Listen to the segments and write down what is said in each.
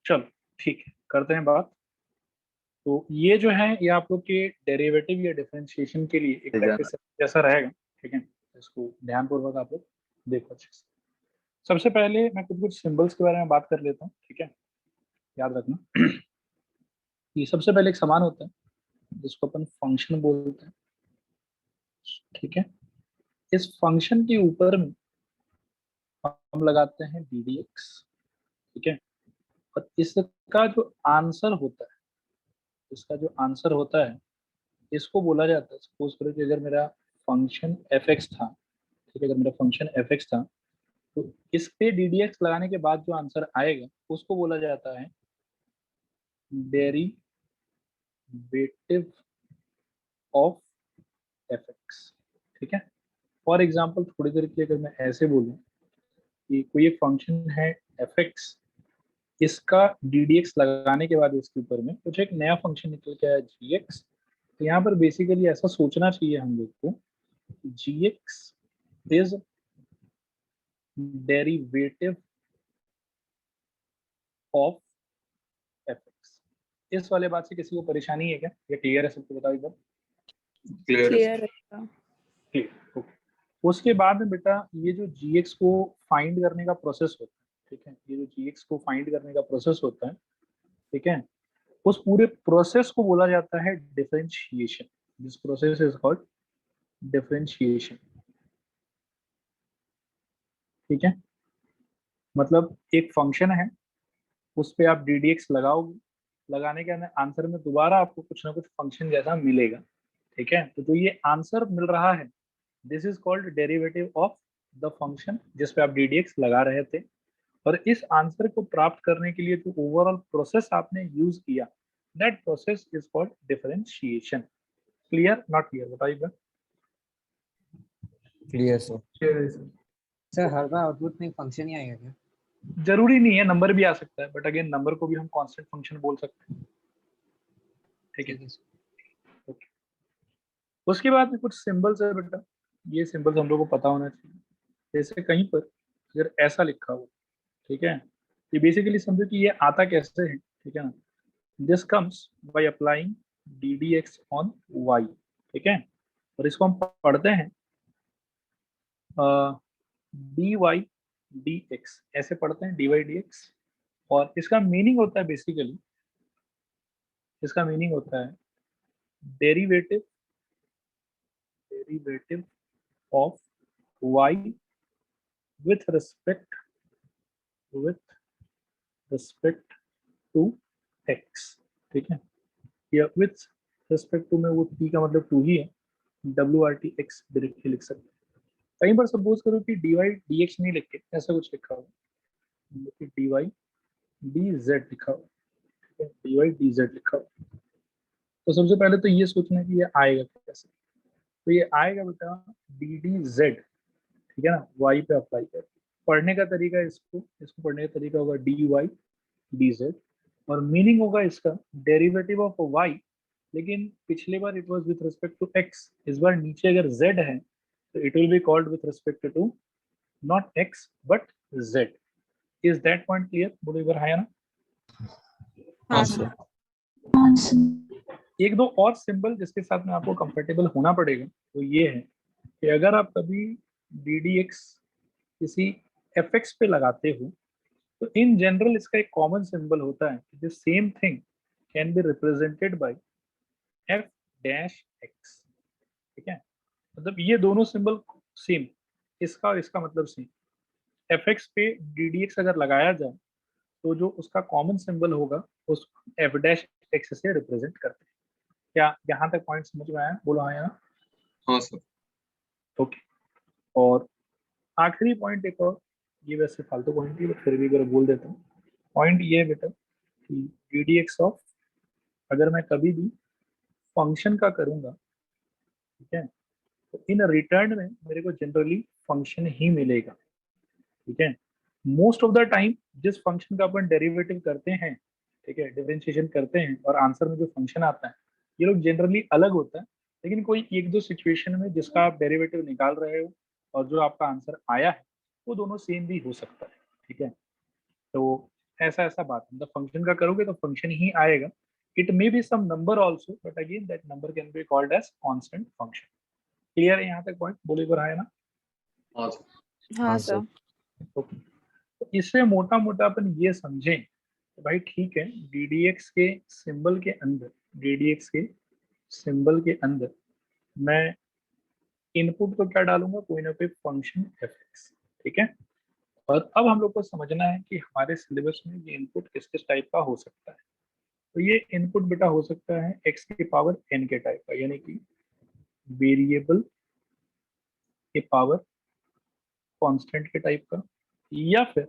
चलो ठीक है, करते हैं बात। तो ये जो है ये आप लोग के डेरिवेटिव या डिफरेंशिएशन के लिए एक प्रैक्टिस जैसा रहेगा। ठीक है, इसको ध्यानपूर्वक आप लोग देखो अच्छे से। सबसे पहले मैं कुछ कुछ सिंबल्स के बारे में बात कर लेता हूँ। ठीक है, याद रखना कि सबसे पहले एक समान होता है जिसको अपन फंक्शन बोलते हैं। ठीक है, इस फंक्शन के ऊपर में हम लगाते हैं डी डी एक्स। ठीक है, और इसका जो आंसर होता है, इसका जो आंसर होता है इसको बोला जाता है, सपोज करो कि अगर मेरा फंक्शन एफ एक्स था। ठीक है, अगर मेरा फंक्शन एफ एक्स था तो इस पे डी डी एक्स लगाने के बाद जो आंसर आएगा उसको बोला जाता है डेरिवेटिव ऑफ एफ एक्स। ठीक है, फॉर एग्जाम्पल थोड़ी देर के लिए अगर मैं ऐसे बोलूँ कि कोई एक फंक्शन है एफ एक्स, इसका डी डी एक्स लगाने के बाद इसके ऊपर में कुछ एक नया फंक्शन निकल के आया जी एक्स। तो यहाँ पर बेसिकली ऐसा सोचना चाहिए हम लोग को, G X is derivative of F X. इस वाले बात से किसी को परेशानी है क्या? ये क्लियर है सबको? बताओ एक बार। क्लियर है। ठीक, ओके। उसके बाद में बेटा ये जो जी एक्स को फाइंड करने का प्रोसेस होता है, ठीक है, ये जो जी एक्स को फाइंड करने का प्रोसेस होता है, ठीक है, उस पूरे प्रोसेस को बोला जाता है differentiation. This process is called differentiation. ठीक है, मतलब एक फंक्शन है, उस पे आप डी डी एक्स लगाओगे, लगाने के आंसर में दोबारा आपको कुछ ना कुछ फंक्शन जैसा मिलेगा। ठीक है, तो ये आंसर मिल रहा है, this is called derivative of the function जिस पे आप डी डी एक्स लगा रहे थे। और इस आंसर को प्राप्त करने के लिए जो ओवरऑल प्रोसेस आपने यूज किया, that process is called differentiation. Clear not clear? बताइएगा। Clear sir. सर सर हर बार आउटपुट में फंक्शन ही आएगा क्या? जरूरी नहीं है, नंबर भी आ सकता है, बट अगेन नंबर को भी हम कांस्टेंट फंक्शन बोल सकते हैं। ठीक है, ओके। उसके बाद में कुछ सिंबल्स है बेटा, ये सिंबल्स हम लोग को पता होना चाहिए। जैसे कहीं पर अगर ऐसा लिखा हो, ठीक है, ये बेसिकली समझो कि ये आता कैसे है। ठीक है ना, this comes by applying d D x on y. ठीक है, और इसको हम पढ़ते हैं डी वाई डी एक्स, ऐसे पढ़ते हैं डी वाई डी एक्स। और इसका मीनिंग होता है बेसिकली, इसका मीनिंग होता है derivative derivative of y with respect to x. ठीक है, या विथ रिस्पेक्ट टू में वो टी का मतलब टू ही है, W R T x directly लिख सकते हैं। कहीं पर सपोज करो कि डी वाई डी एक्स नहीं लिख के ऐसा कुछ लिखा हो, डी वाई डी जेड लिखा हो, डी वाई डी जेड लिखा हो, तो सबसे पहले तो ये सोचना कि ये आएगा कैसे। तो ये आएगा बेटा डी डी जेड। ठीक है ना, वाई पे अप्लाई कर। पढ़ने का तरीका इसको इसको पढ़ने का तरीका होगा डी वाई डी जेड, और मीनिंग होगा इसका डेरिवेटिव ऑफ वाई, लेकिन पिछले बार it was with respect to X, इस बार नीचे अगर जेड है तो it will be called with respect to not X but Z. Is that point clear? बोलो एक बार हाँ या ना। हाँ सर। एक दो और सिंबल जिसके साथ में आपको कंफर्टेबल होना पड़ेगा वो ये है कि अगर आप कभी डी डी एक्स किसी एफ एक्स पे लगाते हो तो इन जनरल इसका एक कॉमन सिंबल होता है कि the same thing can be represented by F dash x. ठीक है, मतलब ये दोनों सिंबल सेम, इसका और इसका मतलब सेम। एफ एक्स पे डी डी एक्स अगर लगाया जाए तो जो उसका कॉमन सिंबल होगा उस एफ डैश एक्स से रिप्रेजेंट करते हैं। क्या यहाँ तक पॉइंट समझ में आया? बोलो हाँ यहाँ। हाँ सर। ओके, और आखिरी पॉइंट एक और, ये वैसे फालतू पॉइंट है बट फिर भी अगर बोल देता हूँ, पॉइंट ये है बेटा कि डी डी एक्स ऑफ अगर मैं कभी भी फंक्शन का करूंगा, ठीक है, तो इन रिटर्न में मेरे को जनरली फंक्शन ही मिलेगा। ठीक है, मोस्ट ऑफ द टाइम जिस फंक्शन का अपन डेरिवेटिव करते हैं, ठीक है, डिफरेंशिएशन करते हैं और आंसर में जो फंक्शन आता है ये लोग जनरली अलग होता है, लेकिन कोई एक दो सिचुएशन में जिसका आप डेरिवेटिव निकाल रहे हो और जो आपका आंसर आया है वो दोनों सेम भी हो सकता है। ठीक है, तो ऐसा ऐसा बात, मतलब फंक्शन का करोगे तो फंक्शन ही आएगा. It may be some number also, but again that number can be called as constant function. Clear है यहाँ तक पॉइंट? बोले एक बार है ना? हाँ हाँ सर। ओके. तो इससे मोटा मोटा अपन ये समझें तो भाई ठीक है, ddx के सिंबल के अंदर, ddx के सिंबल के अंदर मैं इनपुट को क्या डालूंगा, कोई ना कोई फंक्शन fx. ठीक है. और अब हम लोग को समझना है कि हमारे सिलेबस में ये इनपुट किस किस टाइप का हो सकता है. तो ये इनपुट बेटा हो सकता है x की पावर n के टाइप का, यानी कि वेरिएबल के पावर कांस्टेंट के टाइप का, या फिर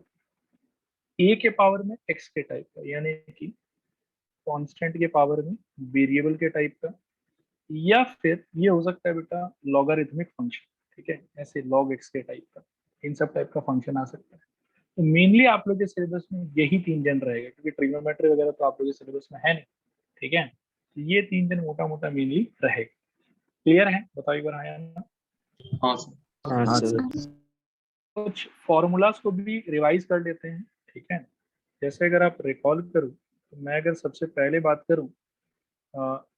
a के पावर में x के टाइप का, यानी कि कांस्टेंट के पावर में वेरिएबल के टाइप का, या फिर ये हो सकता है बेटा लॉगरिथमिक फंक्शन. ठीक है, ऐसे log x के टाइप का, इन सब टाइप का फंक्शन आ सकता है. तो मेनली आप लोग के सिलेबस में यही 3 जन रहेगा, क्योंकि ट्रिग्नोमेट्री वगैरह तो आप लोग के सिलेबस में है नहीं. ठीक है, तो ये 3 जन मोटा मोटा मेनली रहेगा. क्लियर है? बताओ एक बार हाँ या ना. हाँ सर। हाँ सर. कुछ फॉर्मूलाज को भी रिवाइज कर लेते हैं. ठीक है, जैसे अगर आप रिकॉल करो तो मैं अगर सबसे पहले बात करूं,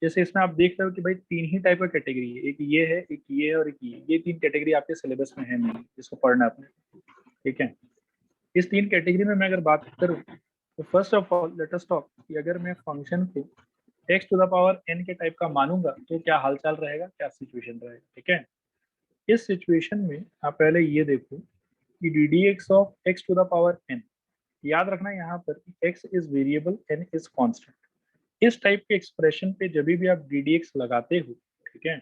जैसे इसमें आप देख रहे हो कि भाई 3 ही टाइप का कैटेगरी है, एक ये है, एक ये है और एक ये 3 कैटेगरी आपके सिलेबस में है नहीं, जिसको पढ़ना है आपने. ठीक है, इस 3 कैटेगरी में मैं अगर बात करूं तो first of all let us talk कि अगर मैं फंक्शन को x to the power n के टाइप का मानूंगा तो क्या हालचाल रहेगा, क्या सिचुएशन रहेगा. ठीक है, इस सिचुएशन में आप पहले ये देखो कि ddx of x to the power n, याद रखना यहाँ पर x is variable, n is constant. इस टाइप के एक्सप्रेशन पे जब भी आप ddx लगाते हो, ठीक है,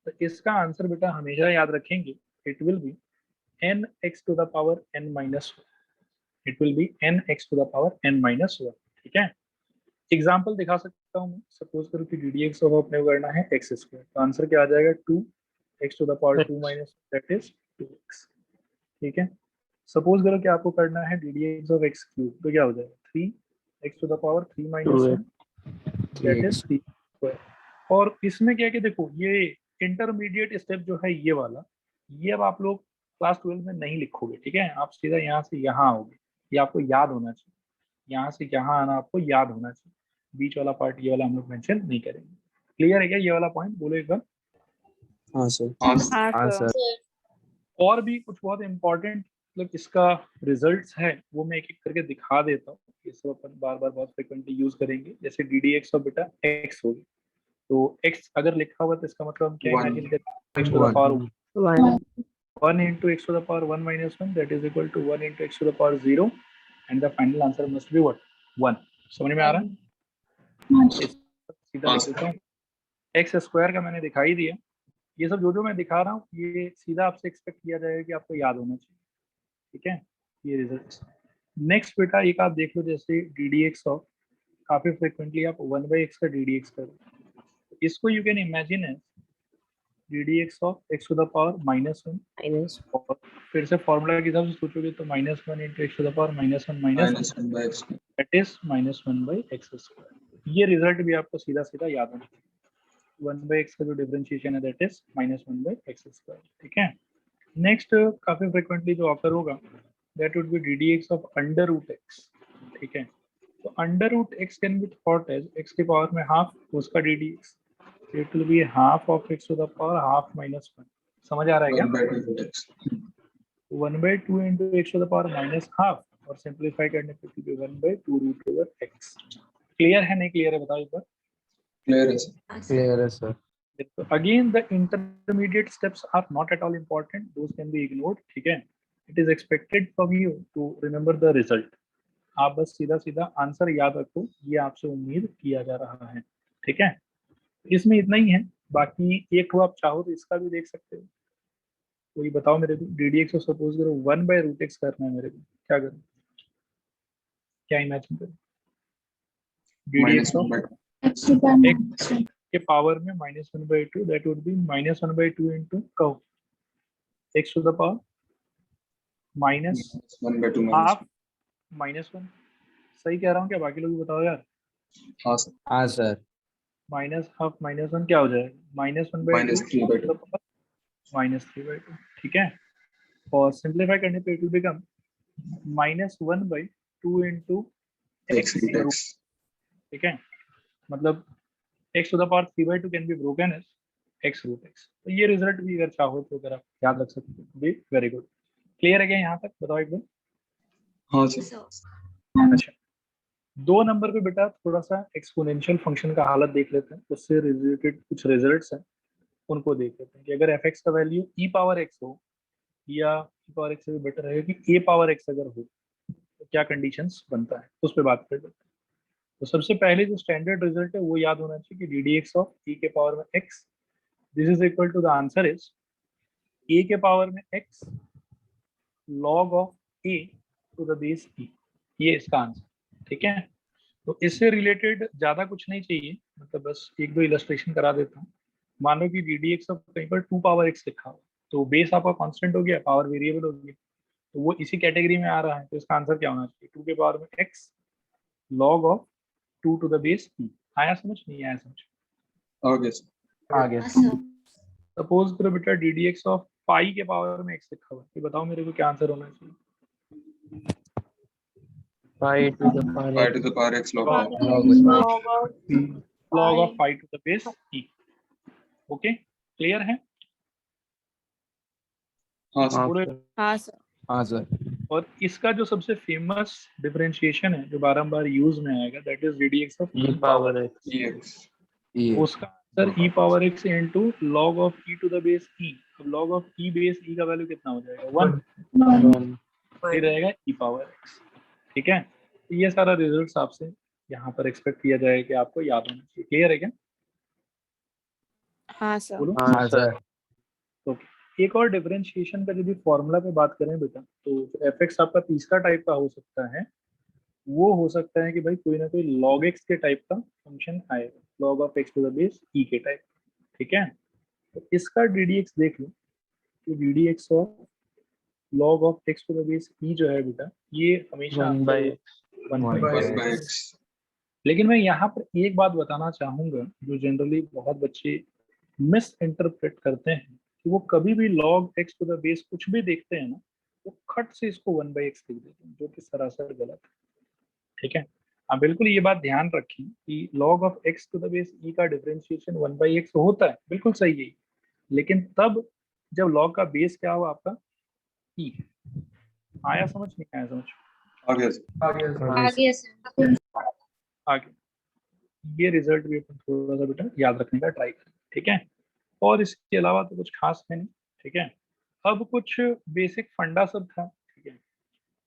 तो इसका आंसर बेटा हमेशा याद रखेंगे, it will be n x to the power n minus, it will be n x to the power n minus 1. ठीक है, एग्जाम्पल दिखा सकता हूँ मैं. सपोज करो कि ddx ऑफ अपने को करना है x स्क्वायर, तो आंसर क्या आ जाएगा 2x to the power 2 minus that is 2x. ठीक है, सपोज करो कि आपको करना है ddx ऑफ x क्यूब, तो क्या हो जाएगा 3x to the power 3 minus 1 that is 3 square. और इसमें क्या है कि देखो ये इंटरमीडिएट स्टेप जो है ये वाला, ये अब आप लोग क्लास 12 में नहीं लिखोगे. ठीक है, आप सीधा यहाँ से यहाँ आओगे, ये आपको याद होना चाहिए. यहाँ से यहाँ आना आपको याद होना चाहिए. बीच वाला पार्ट ये वाला हम लोग मेंशन नहीं करेंगे. क्लियर है क्या ये वाला पॉइंट? बोलो एक बार. हाँ सर. हाँ हाँ सर. और भी कुछ बहुत इंपॉर्टेंट मतलब इसका रिजल्ट्स है वो मैं एक एक करके दिखा देता हूँ. ये सब अपन बार बार बहुत फ्रिक्वेंटली यूज करेंगे. जैसे ddx और बेटा x होगी, तो x अगर लिखा हुआ तो इसका मतलब हम क्या One. इमेजिन करें, x to the power 1 into x to the power 1 minus 1 that is equal to 1 into x to the power 0 and the final answer must be what 1. समझ में आ रहा है? सीधा लिख देता हूँ. एक्स स्क्वायर का मैंने दिखाई दिया. ये सब जो मैं दिखा रहा हूँ ये सीधा आपसे एक्सपेक्ट किया जाएगा कि आपको याद होना चाहिए. ठीक है, ये रिजल्ट. नेक्स्ट बेटा एक आप देख लो, जैसे ddx ऑफ, काफी फ्रिक्वेंटली आप 1/x का ddx करो, इसको you can imagine as ddx of x to the power minus 1, और फिर से फॉर्मूला के हिसाब से सोचोगे तो minus 1 into x to the power minus 1 minus that is minus 1/x square. ये रिजल्ट भी आपको सीधा सीधा याद होना चाहिए. 1/x का जो डिफरेंशिएशन है that is minus 1/x square. ठीक है, नेक्स्ट काफी फ्रिक्वेंटली जो ऑकर होगा that would be ddx of under root x. ठीक है, तो under root x can be thought as x के पावर में हाफ, उसका ddx, it will be half of x to the power half minus 1. समझ आ रहा है क्या? 1/2 into x to the power minus half, और सिंप्लीफाई करने पे it will be 1/2 root over x. Clear है नहीं क्लियर है बताओ एक बार. Clear है sir. So again the intermediate steps are not at all important, those can be ignored. ठीक है, it is expected from you to remember the result. आप बस सीधा सीधा आंसर याद रखो, ये आपसे उम्मीद किया जा रहा है. ठीक है, इसमें इतना ही है. बाकी एक को आप चाहो तो इसका भी देख सकते हो. कोई बताओ मेरे को, ddx को सपोज करो 1/√x करना है मेरे को, क्या करूं, क्या इमेजिन करूं. ddx ऑफ x के पावर में -1/2 दैट वुड बी -1/2 इंटू कहो x to the power minus half minus 1. सही कह रहा हूँ क्या? बाकी लोग भी बताओ यार. हाँ सर. माइनस हाफ माइनस 1 क्या हो जाएगा, -1/2 -3/2. ठीक है, और सिंप्लीफाई करने पे it will become -1/2 into X root X. ठीक है, मतलब x to the power 3/2 can be broken as x root x। तो ये रिजल्ट भी अगर चाहो तो अगर आप याद रख सकते हो बी वेरी गुड। क्लियर है क्या यहाँ तक? बताओ एक बार। हाँ सर। अच्छा, 2 नंबर पे बेटा थोड़ा सा एक्सपोनेंशियल फंक्शन का हालत देख लेते हैं, उससे रिलेटेड कुछ रिजल्ट्स हैं उनको देख लेते हैं कि अगर f(x) का वैल्यू e पावर x हो या e पावर x से भी बेटर है कि a पावर x अगर हो तो क्या कंडीशंस बनता है, उस पर बात कर लेते हैं। तो सबसे पहले जो स्टैंडर्ड रिजल्ट है वो याद होना चाहिए कि d D x of e के पावर में x, this is equal to the answer is a के पावर में x log of a to the base e, ये इसका आंसर। ठीक है, तो इससे रिलेटेड ज्यादा कुछ नहीं चाहिए, मतलब बस एक दो इलस्ट्रेशन करा देता हूँ। मान लो कि डी डी एक्स ऑफ कहीं पर 2 पावर x लिखा हो, तो बेस आपका कांस्टेंट हो गया, पावर वेरिएबल हो गया, तो वो इसी कैटेगरी में आ रहा है, तो इसका आंसर क्या होना चाहिए? 2 के पावर में x log of 2 to the base e। आया समझ? नहीं आया समझ? Okay sir. आगे सपोज करो बेटा डी डी एक्स ऑफ पाई के पावर में x लिखा हुआ है, ये बताओ मेरे को क्या आंसर होना चाहिए? pi to the power Pi to the power X log of. log of pi to the base e। Okay, clear है? हाँ सर। पूरे हाँ सर। हाँ सर और इसका जो सबसे फेमस डिफरेंशिएशन है जो बारंबार यूज में आएगा, that is d D x of e power x EX. e उसका answer e power x into log of e to the base e। अब log of e base e का value कितना हो जाएगा? 1 1 फिर रहेगा e पावर x। ठीक है, तो ये सारा रिजल्ट्स आपसे यहाँ पर एक्सपेक्ट किया जाएगा कि आपको याद होना चाहिए। क्लियर है क्या? हाँ सर। बोलो। हाँ सर ओके, एक और डिफरेंशिएशन का यदि फॉर्मूला पे बात करें बेटा, तो एफ एक्स आपका तीसरा टाइप का हो सकता है, वो हो सकता है कि भाई कोई ना कोई log x के टाइप का फंक्शन आएगा, log of x to the base e के टाइप। ठीक है, तो इसका ddx देख लो, तो ddx of log of x to the base e जो है बेटा, ये हमेशा 1 by x 1 1 by by One by x X. लेकिन मैं यहाँ पर एक बात बताना चाहूंगा जो जनरली बहुत बच्चे मिस इंटरप्रेट करते हैं कि वो कभी भी log x to the base कुछ भी देखते हैं ना, वो खट से इसको 1 by x लिख देते हैं, जो कि सरासर गलत है। ठीक है, आप बिल्कुल ये बात ध्यान रखें कि log of x to the base e का डिफरेंशिएशन 1 by x होता है, बिल्कुल सही है, लेकिन तब जब log का बेस क्या हुआ आपका e। आया समझ? नहीं आया समझ? आगे सर। आगे सर। आगे ये रिजल्ट भी अपन थोड़ा सा बेटा याद रखने का ट्राई करें। ठीक है, और इसके अलावा तो कुछ खास है नहीं। ठीक है, अब कुछ बेसिक फंडा सब था, ठीक है,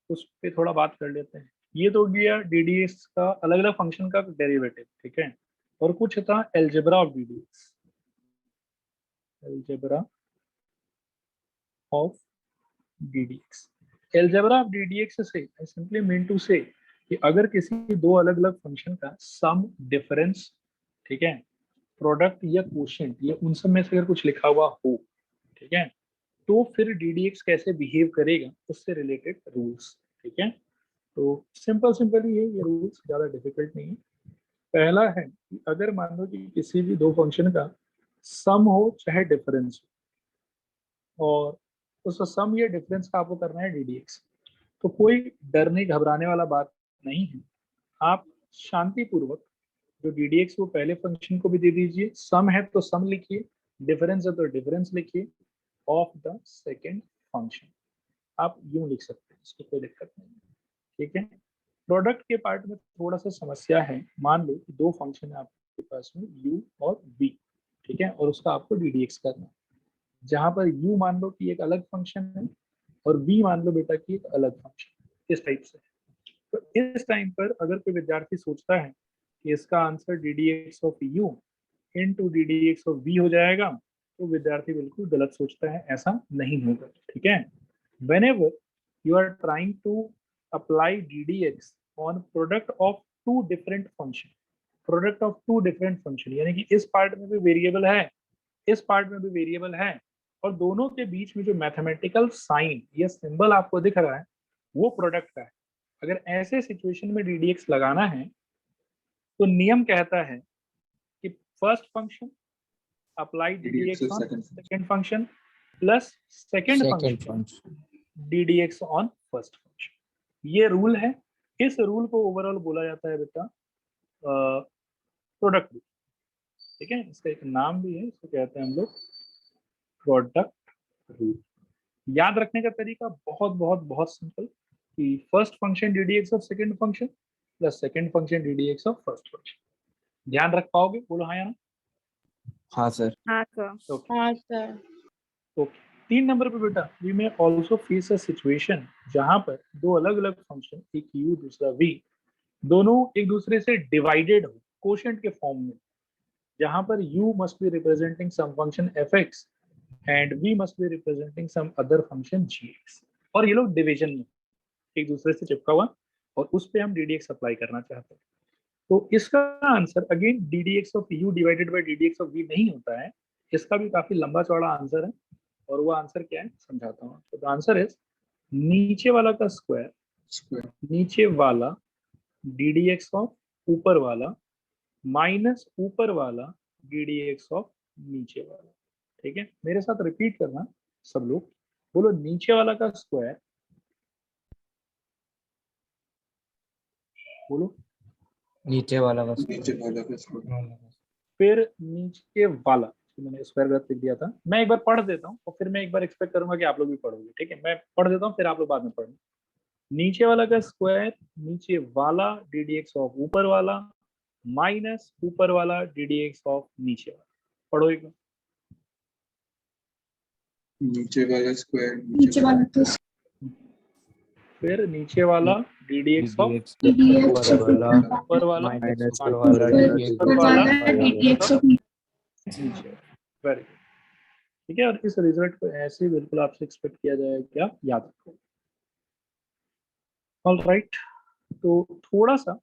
उस पे थोड़ा बात कर लेते हैं। ये तो गया डीडीएक्स का अलग अलग फंक्शन का डेरिवेटिव। ठीक है, और कुछ था algebra of डीडीएक्स, algebra of डीडीएक्स। Algebra of डीडीएक्स से आई सिंपली मीन टू से कि अगर किसी दो अलग अलग फंक्शन का सम, डिफरेंस, ठीक है, प्रोडक्ट या क्वोशिएंट, ये उन सब में से अगर कुछ लिखा हुआ हो, ठीक है, तो फिर डीडीएक्स कैसे बिहेव करेगा उससे रिलेटेड रूल्स। ठीक है, तो सिंपल ही है ये रूल्स, ज्यादा डिफिकल्ट नहीं है। पहला है कि अगर मान लो कि किसी भी दो फंक्शन का सम हो चाहे डिफरेंस हो, और उस सम या डिफरेंस का आपको करना है डीडीएक्स, तो कोई डरने घबराने वाला बात नहीं है। आप शांतिपूर्वक जो डीडीएक्स वो पहले फंक्शन को भी दे दीजिए, सम है तो सम लिखिए, डिफरेंस है तो डिफरेंस लिखिए ऑफ द सेकेंड फंक्शन। आप यूं लिख सकते हैं, इसको कोई दिक्कत नहीं है। ठीक है, प्रोडक्ट के पार्ट में थोड़ा सा समस्या है। मान लो कि दो फंक्शन है आपके पास में u और v, ठीक है, और उसका आपको डीडीएक्स करना है, जहां पर u मान लो कि एक अलग फंक्शन है और v मान लो बेटा कि एक अलग फंक्शन, इस टाइप से। तो इस टाइम पर अगर कोई विद्यार्थी सोचता है कि इसका answer डीडीएक्स of u into डीडीएक्स of v हो जाएगा, तो विद्यार्थी बिल्कुल गलत सोचता है, ऐसा नहीं होगा। ठीक है, whenever you are trying to apply ddx on product of two different function, product of two different function, यानी कि इस पार्ट में भी वेरिएबल है, इस पार्ट में भी वेरिएबल है, और दोनों के बीच में जो मैथमेटिकल साइन या सिंबल आपको दिख रहा है वो प्रोडक्ट का है। अगर ऐसे सिचुएशन में डीडीएक्स लगाना है तो नियम कहता है कि first function apply डीडीएक्स on second function plus second second function function डीडीएक्स on first function. ये रूल है, इस रूल को ओवरऑल बोला जाता है बेटा प्रोडक्ट रूल। ठीक है, इसका एक नाम भी है, इसको कहते हैं हम लोग प्रोडक्ट रूल। याद रखने का तरीका बहुत बहुत बहुत सिंपल कि first function ddx of second function plus second function ddx of first function. ध्यान रख पाओगे? बोलो हाँ या ना। हाँ सर। हाँ सर। ओके हाँ सर। ओके 3 नंबर पे बेटा, वी में ऑल्सो फेस अ सिचुएशन जहां पर दो अलग अलग फंक्शन, एक u दूसरा v, दोनों एक दूसरे से डिवाइडेड हो कोशेंट के फॉर्म में, जहां पर u must be representing some function fx and v must be representing some other function gx, और ये लोग डिवीजन में एक दूसरे से चिपका हुआ और उस पे हम ddx अप्लाई करना चाहते हैं। तो इसका answer again ddx of u divided by ddx of v नहीं होता है, इसका भी काफी लंबा चौड़ा आंसर है, और वो आंसर क्या है समझाता हूँ। तो द आंसर इज नीचे वाला का स्क्वायर स्क्वायर नीचे वाला ddx ऑफ ऊपर वाला माइनस ऊपर वाला ddx ऑफ नीचे वाला। ठीक है, मेरे साथ रिपीट करना सब लोग, बोलो नीचे वाला का स्क्वायर, बोलो नीचे वाला बस। नीचे वाला का स्क्वायर फिर नीचे वाला, तो मैंने स्क्वायर गलत लिख दिया था, मैं एक बार पढ़ देता हूँ और फिर मैं एक बार एक्सपेक्ट करूंगा कि आप लोग भी पढ़ोगे। ठीक है, मैं पढ़ देता हूँ फिर आप लोग बाद में पढ़ना। नीचे वाला का स्क्वायर नीचे वाला ddx ऑफ ऊपर वाला माइनस ऊपर वाला ddx ऑफ नीचे वाला। पढ़ो एक बार। नीचे वाला स्क्वायर नीचे वाला तो फिर नीचे वाला ddx ऑफ ddx ऑफ ऊपर वाला माइनस ऊपर वाला ऊपर वाला ddx ऑफ नीचे। Very good. ठीक है, और इस रिजल्ट को ऐसे ही बिल्कुल आपसे एक्सपेक्ट किया जाएगा कि आप याद रखो। ऑल राइट, तो थोड़ा सा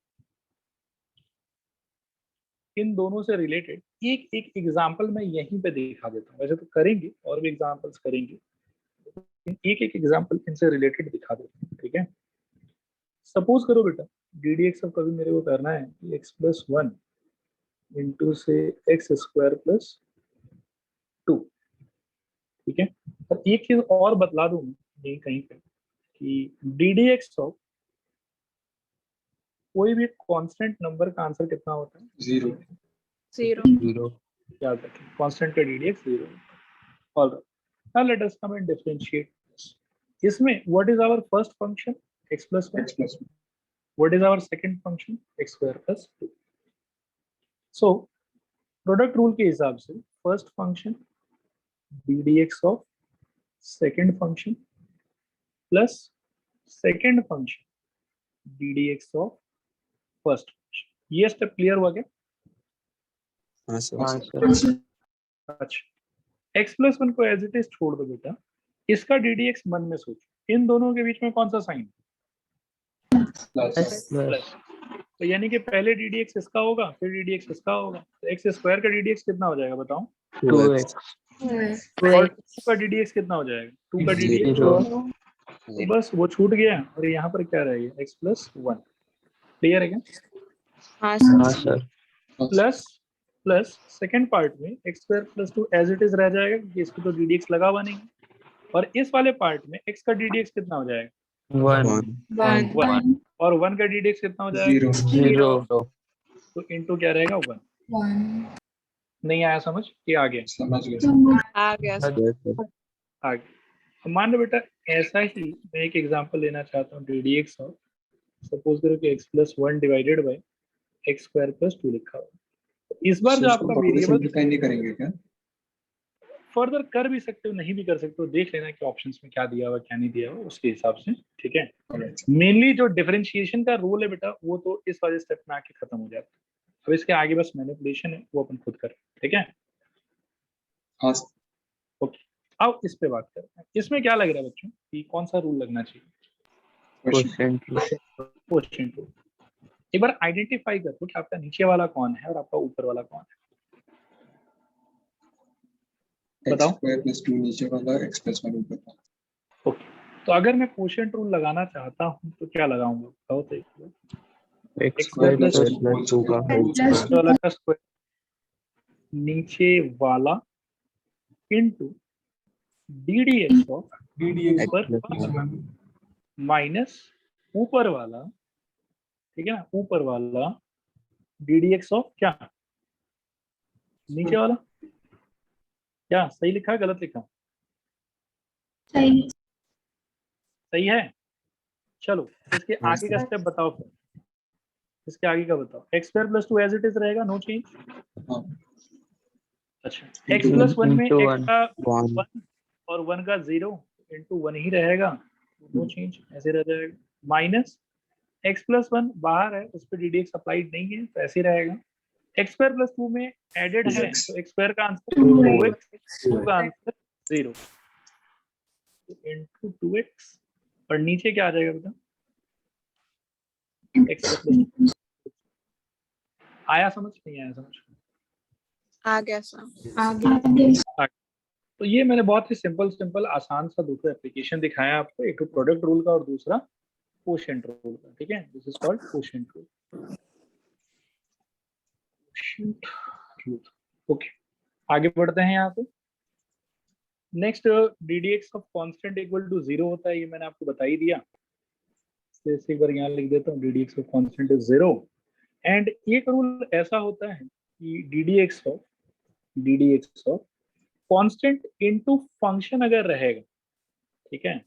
इन दोनों से रिलेटेड एक एक एग्जांपल मैं यहीं पे दिखा देता हूँ, वैसे तो करेंगे और भी एग्जांपल्स करेंगे, एक एक एग्जांपल इनसे रिलेटेड दिखा देता हूँ। ठीक है, सपोज करो बेटा ddx अब कभी मेरे को करना है x प्लस 1 इंटू से एक्स स्क्वायर प्लस 2। ठीक है, और एक चीज और बतला दूं यही कहीं पे कि ddx ऑफ कोई भी कांस्टेंट नंबर का आंसर कितना होता है? 0 जीरो। याद रखें, कांस्टेंट का ddx 0। Alright, now let us come and differentiate. इसमें what is our first function x plus 1, x plus what is our second function x square plus 2। so product rule के हिसाब से first function ddx of second function plus second function ddx of first function. ये step clear हुआ क्या? हाँ हाँ sir. अच्छा, x plus 1 को एज इट इज छोड़ दो बेटा, इसका ddx मन में सोचो, इन दोनों के बीच में कौन सा साइन? Plus plus. तो यानी कि पहले ddx इसका होगा फिर ddx इसका होगा, तो x स्क्वायर का ddx कितना हो जाएगा बताओ? 2x। और 2 का ddx कितना हो जाएगा? 2 का ddx जीरो। तो बस वो छूट गया, और यहाँ पर क्या रहेगा? x plus 1। क्लियर है क्या? हाँ हाँ sir. Sir. Plus plus second part में x square plus 2 as it is रह जाएगा क्योंकि इसको तो ddx लगा हुआ नहीं, और इस वाले पार्ट में x का ddx कितना हो जाएगा? 1 1 और 1 का ddx कितना हो जाएगा? 0 जीरो। तो इनटू क्या रहेगा? 1। 1 नहीं आया समझ? ये आ गया? समझ गए आ गया सर। आ गया। अब मान लो बेटा ऐसा ही मैं एक एग्जांपल लेना चाहता हूँ ddx ऑफ, सपोज करो कि x plus 1 divided by x square plus 2 लिखा हुआ है। इस बार जो आपका वेरिएबल सिंपलीफाई नहीं करेंगे क्या? फर्दर कर भी सकते हो नहीं भी कर सकते हो, देख लेना कि ऑप्शंस में क्या दिया हुआ क्या नहीं दिया हुआ उसके हिसाब से। ठीक है, मेनली जो डिफरेंशिएशन का रूल है बेटा वो तो इस वाले स्टेप में आके खत्म हो जाता है। अब इसके आगे बस मैनिपुलेशन है वो अपन खुद करें। ठीक है, हाँ ओके, अब इस पे बात करते हैं। इसमें क्या लग रहा है बच्चों कि कौन सा रूल लगना चाहिए? Question question rule. एक बार आइडेंटिफाई कर दो कि आपका नीचे वाला कौन है और आपका ऊपर वाला कौन है। बताओ। स्क्वायर प्लस 2 नीचे वाला x प्लस 1 ऊपर वाला। ओके, तो अगर मैं क्वोशिएंट रूल लगाना चाहता हूँ तो क्या लगाऊंगा बताओ तो? x स्क्वायर प्लस 2 का होल स्क्वायर वाला का स्क्वायर नीचे वाला इनटू ddx ऑफ ऊपर माइनस ऊपर वाला ठीक है ना, ऊपर वाला डी डी एक्स ऑफ क्या, नीचे वाला क्या, सही लिखा है गलत लिखा, सही सही है। चलो इसके आगे का स्टेप बताओ फिर, इसके आगे का बताओ। X square plus two as it is रहेगा, नो चेंज। हाँ अच्छा, एक्स प्लस वन में Into एक्स का one. 1 और 1 का 0 इंटू 1 ही रहेगा, नो चेंज, ऐसे रह जाएगा। माइनस एक्स प्लस 1 बाहर है, उस पर डी डी एक्स अप्लाइड नहीं है, तो ऐसे रहेगा। एक्स स्क्वायर प्लस 2 में एडेड है, तो एक्स स्क्वायर का आंसर 2x, 2 का आंसर 0 इंटू 2x, और नीचे क्या आ जाएगा बेटा, एक्स प्लस, आया समझ, नहीं आया समझ? आ गया सर। आगे। तो ये मैंने बहुत ही सिंपल आसान सा दूसरा एप्लीकेशन दिखाया आपको, एक तो प्रोडक्ट रूल का और दूसरा कोशेंट रूल का, ठीक है, this is called quotient rule. Okay, आगे बढ़ते हैं यहाँ पे। Next, d D x of constant equal to 0 होता है, ये मैंने आपको बता ही दिया। तो इसे एक बार यहाँ लिख देता हूँ, D D x of constant is 0। And एक रूल ऐसा होता है कि d D x of constant into function अगर रहेगा, ठीक है,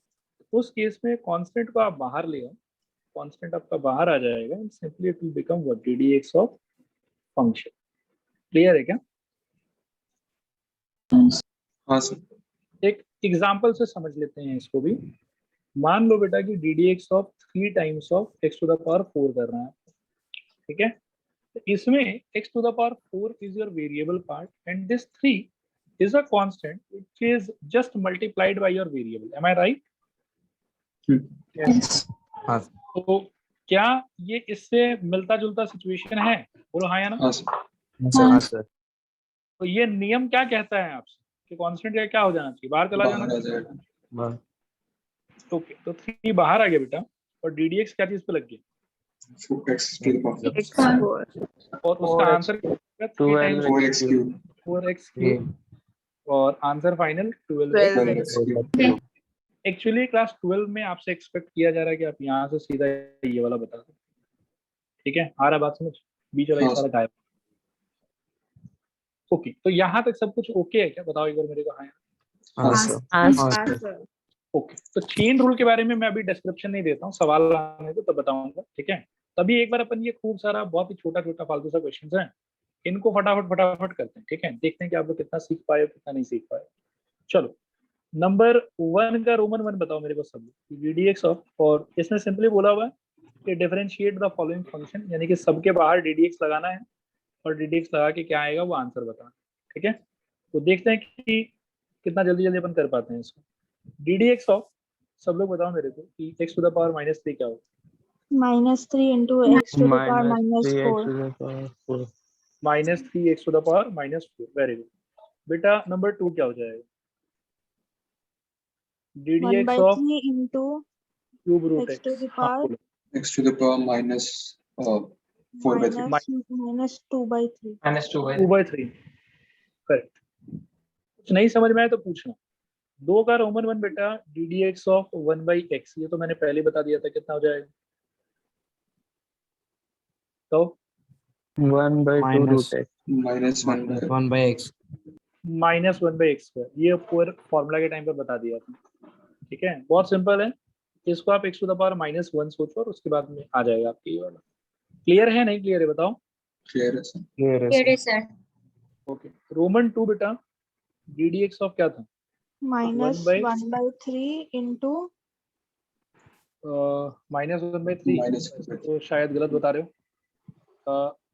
उस केस में कांस्टेंट को आप बाहर ले आओ, कांस्टेंट आपका बाहर आ जाएगा, and simply it will become what, D D x of function. Clear है क्या? हाँ सर। एक एग्जांपल से समझ लेते हैं इसको भी। मान लो बेटा कि d D x of 3 times of x to the power 4 कर रहा है, ठीक है, तो इसमें x to the power 4 is your variable part, and this 3 is a constant which is just multiplied by your variable. Am I right? Yes. हाँ तो क्या ये इससे मिलता जुलता सिचुएशन है? बोलो हाँ या ना? हाँ सर। हाँ सर। तो ये नियम क्या कहता है आपसे कि कांस्टेंट का क्या हो जाना चाहिए, बाहर चला जाना बाहर आ चाहिए? जाएगा। ओके, तो 3 बाहर आ गया बेटा, और डी डी एक्स क्या चीज पे लग गया, X to the power और उसका answer 4x cube 4x cube, और answer final 12। 12x cube। Actually class 12 में आपसे एक्सपेक्ट किया जा रहा है कि आप यहाँ से सीधा ये वाला बता दो, ठीक है, आ रहा बात समझ, बीच वाला ये सारा गायब। ओके, तो यहाँ तक सब कुछ ओके है क्या, बताओ एक बार मेरे को। हाँ हाँ सर। हाँ सर। ओके, तो चेन रूल के बारे में मैं अभी डिस्क्रिप्शन नहीं देता हूँ, सवाल आने को तब बताऊंगा, ठीक है। तभी एक बार अपन ये खूब सारा बहुत ही छोटा छोटा फालतू सा क्वेश्चन है, इनको फटाफट करते हैं, ठीक है, देखते हैं कि आप लोग कितना सीख पाए कितना नहीं सीख पाए। चलो, नंबर 1 का रोमन 1 बताओ मेरे को सब, डी डी एक्स ऑफ, और इसमें सिंपली बोला हुआ है कि डिफरेंशिएट द फॉलोइंग फंक्शन, यानी कि सबके बाहर डी डी एक्स लगाना है, और डी डी एक्स लगा के क्या आएगा वो आंसर बताना, ठीक है। तो देखते हैं कि कितना जल्दी अपन कर पाते हैं इसको। डी डी एक्स ऑफ, सब लोग बताओ मेरे को कि एक्स टू द पावर -3 क्या होगा? -3 into x to the power -4. -3 x to the power -4, very good बेटा। नंबर 2 क्या हो जाएगा? D D x of 1/3 into cube root x to the power X to the power minus 4/3 minus 2/3. -2/3, correct. कुछ नहीं समझ में आया तो पूछना। 2 का रोमन 1 बेटा, d D x of 1/x, ये तो मैंने पहले बता दिया था, कितना हो जाएगा तो? 1/2 root x. minus 1/x -1/x², ये पूरे फॉर्मूला के टाइम पर बता दिया था, ठीक है, बहुत सिंपल है। इसको आप x टू द पावर -1 सोचो, और उसके बाद में आ जाएगा आपके ये वाला। क्लियर है नहीं क्लियर है बताओ? clear है sir. Here is sir. Okay, Roman 2 बेटा, डी डी एक्स ऑफ क्या था? Minus 1/3 1/3 into -1/3, तो शायद गलत बता रहे हो।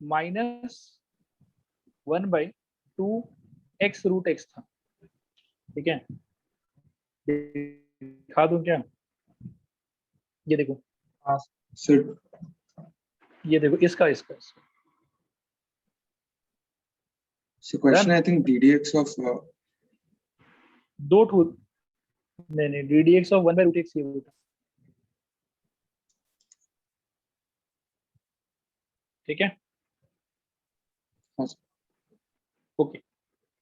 -1/2 x रूट x था, ठीक है, दिखा दूं क्या? ये देखो, सर ये देखो, इसका question I think ddx of 2 to, नहीं D D x of 1/√x ये होता, ठीक है। हाँ। ओके,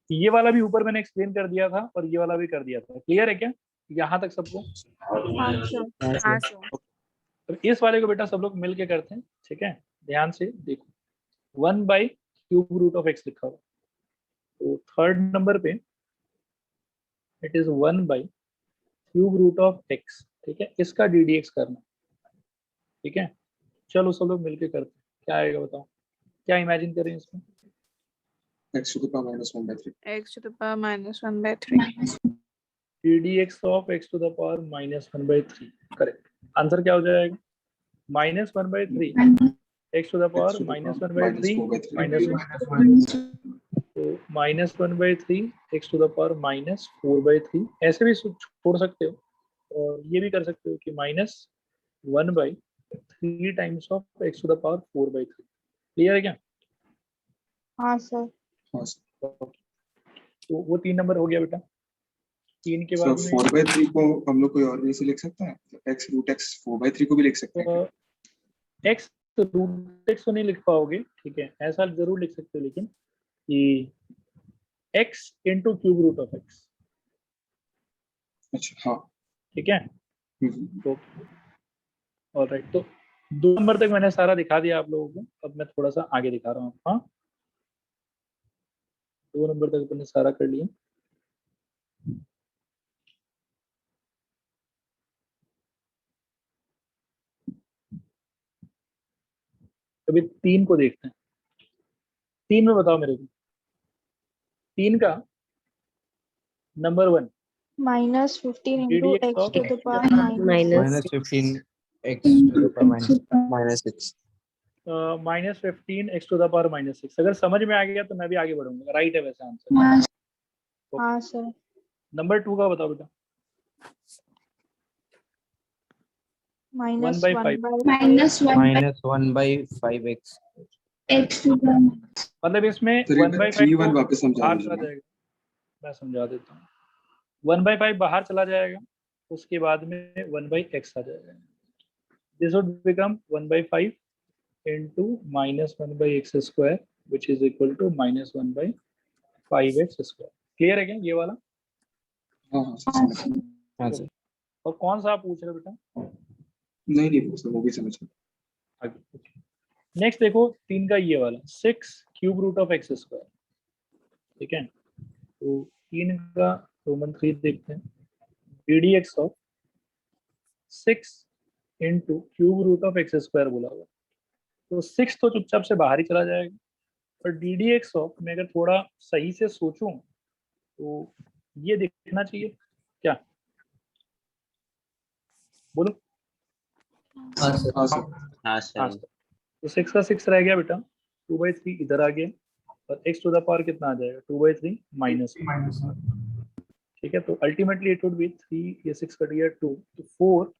ये वाला भी ऊपर मैंने एक्सप्लेन कर दिया था, और ये वाला भी कर दिया था। क्लियर है क्या यहाँ तक सबको? हाँ सर। अब इस वाले को बेटा सब लोग मिल के करते हैं, ठीक है, ध्यान से देखो, 1/³ लिखा हुआ, तो थर्ड नंबर पे इट इज 1/³ ठीक है, इसका ddx करना, ठीक है। चलो सब लोग मिलके करते हैं, क्या आएगा बताओ, क्या इमेजिन करें इसमें, x to the power minus 1/3. x to the power minus 1/3. ddx of x to the power -1/3, correct. Answer क्या हो जाएगा, -1/3 x to the power X to the power -1/3 minus -1, तो -1/3 x to the power -4/3, ऐसे भी छोड़ सकते हो, और ये भी कर सकते हो कि -1/3 times of x to the power 4/3। Clear है क्या? हाँ सर। हाँ तो वो 3 नंबर हो गया बेटा। 3 के सर, बाद में 4/3 को हम लोग कोई और वे से लिख सकते हैं, x रूट x 4/3 को भी लिख सकते हैं। x रूट x तो नहीं लिख पाओगे, ठीक है, ऐसा जरूर लिख सकते हो लेकिन कि x into cube root of x, अच्छा हाँ। ठीक है। हम्म, तो ऑलराइट, तो 2 नंबर तक मैंने सारा दिखा दिया आप लोगों को, अब मैं थोड़ा सा आगे दिखा रहा हूँ। हाँ, 2 नंबर तक मैंने सारा कर लिया। अभी 3 को देखते हैं। 3 में बताओ मेरे को, 3 का number 1 -15 into ddx x of to the power minus 15 x to the power minus 6. -15 x to the power -6। अगर समझ में आ गया तो मैं भी आगे बढ़ूंगा, राइट है वैसे आंसर। हाँ सर। नंबर 2 का बताओ बेटा, -1 1/5 minus 1/5x. मतलब इसमें तो 1/5 3 1 को वापस समझा बाहर दीजिए चला ना। जाएगा, मैं समझा देता हूँ। 1/5 बाहर चला जाएगा, उसके बाद में 1/x आ जाएगा। This would become 1/5 into -1/x² which is equal to -1/5x²। Clear है क्या ये वाला? हाँ हाँ सर, समझ गया। हाँ सर। और कौन सा आप पूछ रहे हो बेटा? नहीं सर, वो भी समझ गया। नेक्स्ट देखो 3 का ये वाला 6³ x², ठीक है। तो 3 का रोमन 3 देखते हैं, ddx ऑफ 6 इंटू x² बोला हुआ, तो 6 तो चुपचाप से बाहर ही चला जाएगा, और ddx ऑफ मैं अगर थोड़ा सही से सोचूं तो ये दिखना चाहिए क्या, बोलो। हाँ सर। हाँ सर, तो 6 का 6 रह गया बेटा, 2/3 इधर आ गया, और x टू द पावर कितना आ जाएगा, 2/3 माइनस, ठीक है। तो अल्टीमेटली इट वुड बी 3, ये 6 कट गया 2, तो 4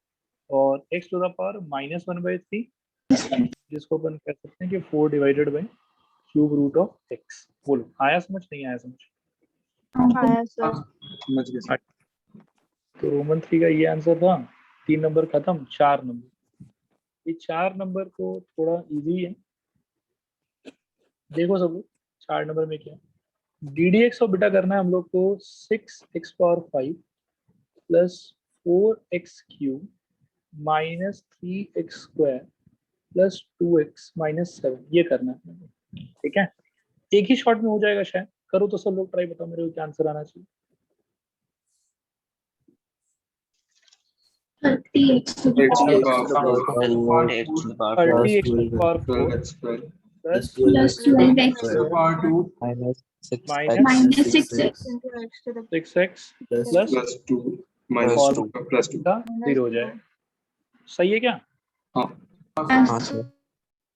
और x टू द पावर -1/3, जिसको अपन कह सकते हैं कि 4 divided by cube root of x। बोलो आया समझ, नहीं आया समझ? आया सर। समझ गया सर। तो रोमन 3 का ये आंसर था। 3 नंबर खत्म। 4 नंबर, ये 4 नंबर तो थोड़ा इजी है, देखो सब लोग 4 नंबर में क्या ddx ऑफ बेटा करना है हम लोग को 6x⁵ plus 4x³ minus 3x² plus 2x minus 7, ये करना है, ठीक है। एक ही शॉट में हो जाएगा शायद, करो तो सब लोग ट्राई, बताओ मेरे को क्या आंसर आना चाहिए। 30x to the power 30x⁴ plus plus 12x to the power 2 minus 6 minus 6x into x to the 6x plus plus 2 minus और 2 plus 2। का 0 हो जाएगा, सही है क्या? हाँ हाँ सर।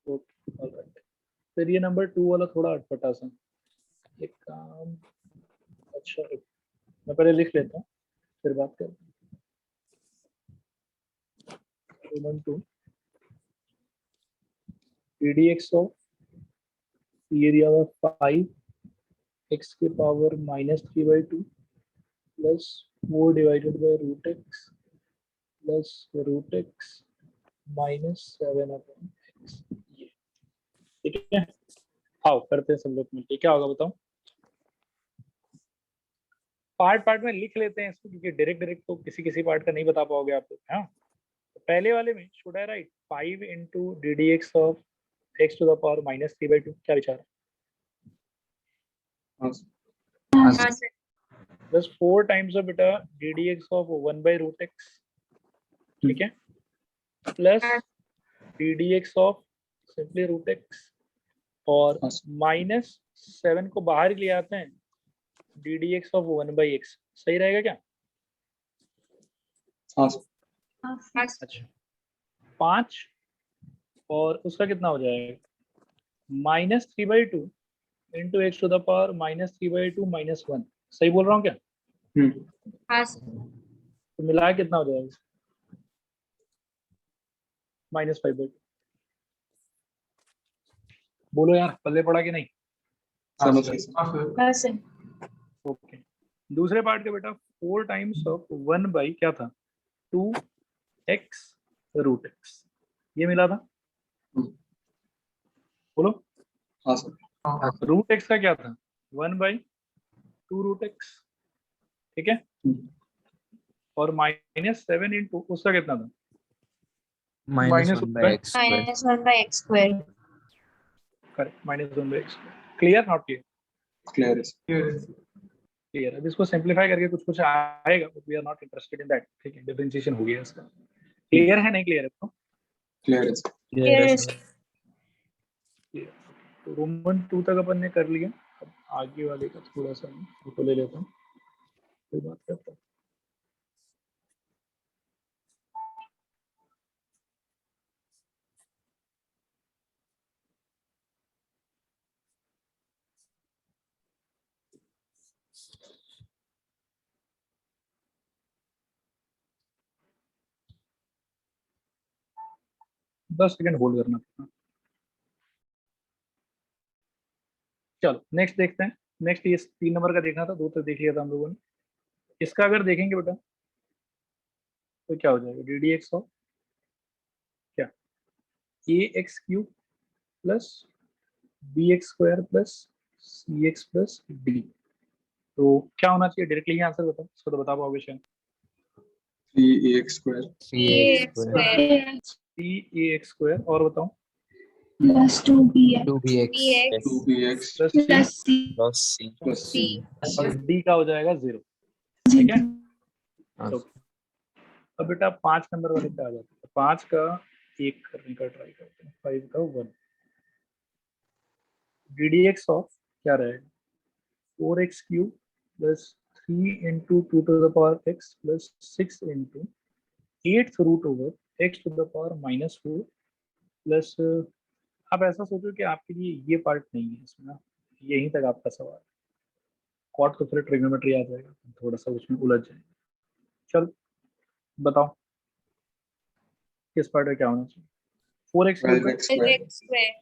Okay, alright. फिर ये नंबर 2 वाला थोड़ा अटपटा सा, एक काम, अच्छा मैं पहले लिख लेता हूँ फिर बात करते हैं। रोमन 2 ddx ऑफ ये दिया हुआ 5x के power -3/2 plus 4 divided bye √x plus √x minus 7/x, ये ठीक है। आओ करते हैं सब लोग मिलकर, क्या होगा बताओ। पार्ट पार्ट में लिख लेते हैं इसको, क्योंकि डायरेक्ट तो किसी किसी पार्ट का नहीं बता पाओगे आप लोग। हाँ, पहले वाले में should I write 5 into D D x of x to the power minus 3/2, क्या विचार है? हाँ हाँ सर बस 4 टाइम्स ऑफ बेटा d D x of 1/√x, ठीक है, plus d D x of simply √x और हाँ। -7 को बाहर ले आते हैं, D D x of 1/x, सही रहेगा क्या? हाँ हाँ सर अच्छा 5 और उसका कितना हो जाएगा -3/2 into x to the power -3/2 -1, सही बोल रहा हूँ क्या? हाँ सर तो मिला के कितना हो जाएगा -5/2, बोलो यार पल्ले पड़ा कि नहीं? समझ गए सर। हाँ सर ओके दूसरे पार्ट का बेटा 4 टाइम्स ऑफ 1 क्या था 2x√x, ये मिला था, बोलो। हाँ सर। √x का क्या था 1/2√x, ठीक है, और -7 इंटू उसका कितना था minus minus 1 by x square. -1/x square correct -1/x, clear not clear? Clear है सर। क्लियर। अब इसको सिंप्लीफाई करके कुछ कुछ आएगा but we are not interested in that, ठीक है, डिफरेंशिएशन हो गया इसका, क्लियर है नहीं क्लियर है? तो क्लियर है सर। Yes. तो रोमन 2 तक अपन ने कर लिया, अब आगे वाले का थोड़ा सा फोटो ले लेता हूँ फिर बात करता हूँ। दस सेकंड होल्ड करना पड़ता। चलो नेक्स्ट देखते हैं। नेक्स्ट ये 3 नंबर का देखना था, 2 तक देख लिया था हम लोगों ने। इसका अगर देखेंगे बेटा तो क्या हो जाएगा डी डी एक्स ऑफ क्या ax³ plus bx² plus cx plus d, तो क्या होना चाहिए? डायरेक्टली ही आंसर बताओ, इसको तो बता पाओगे शायद। 3ax² 3x square. 3ax² और बताओ plus 2bx 2bx 2bx plus plus c plus c. plus c। और d का हो जाएगा 0, ठीक है। हाँ, तो अब बेटा 5 नंबर वाले पे आ जाते हैं। 5 का 1 करने का ट्राई करते हैं, 5 का 1, डी डी एक्स ऑफ क्या रहेगा 4x³ plus 3 into 2 to the power x plus 6 into 8th root over x to the power -4 plus, आप ऐसा सोचो कि आपके लिए ये पार्ट नहीं है इसमें ना, यहीं तक आपका सवाल। कॉट तो फिर ट्रिग्नोमेट्री आ जाएगा, थोड़ा सा उसमें उलझ जाएगा। चल बताओ किस पार्ट में क्या होना चाहिए? 4x³ 12x² square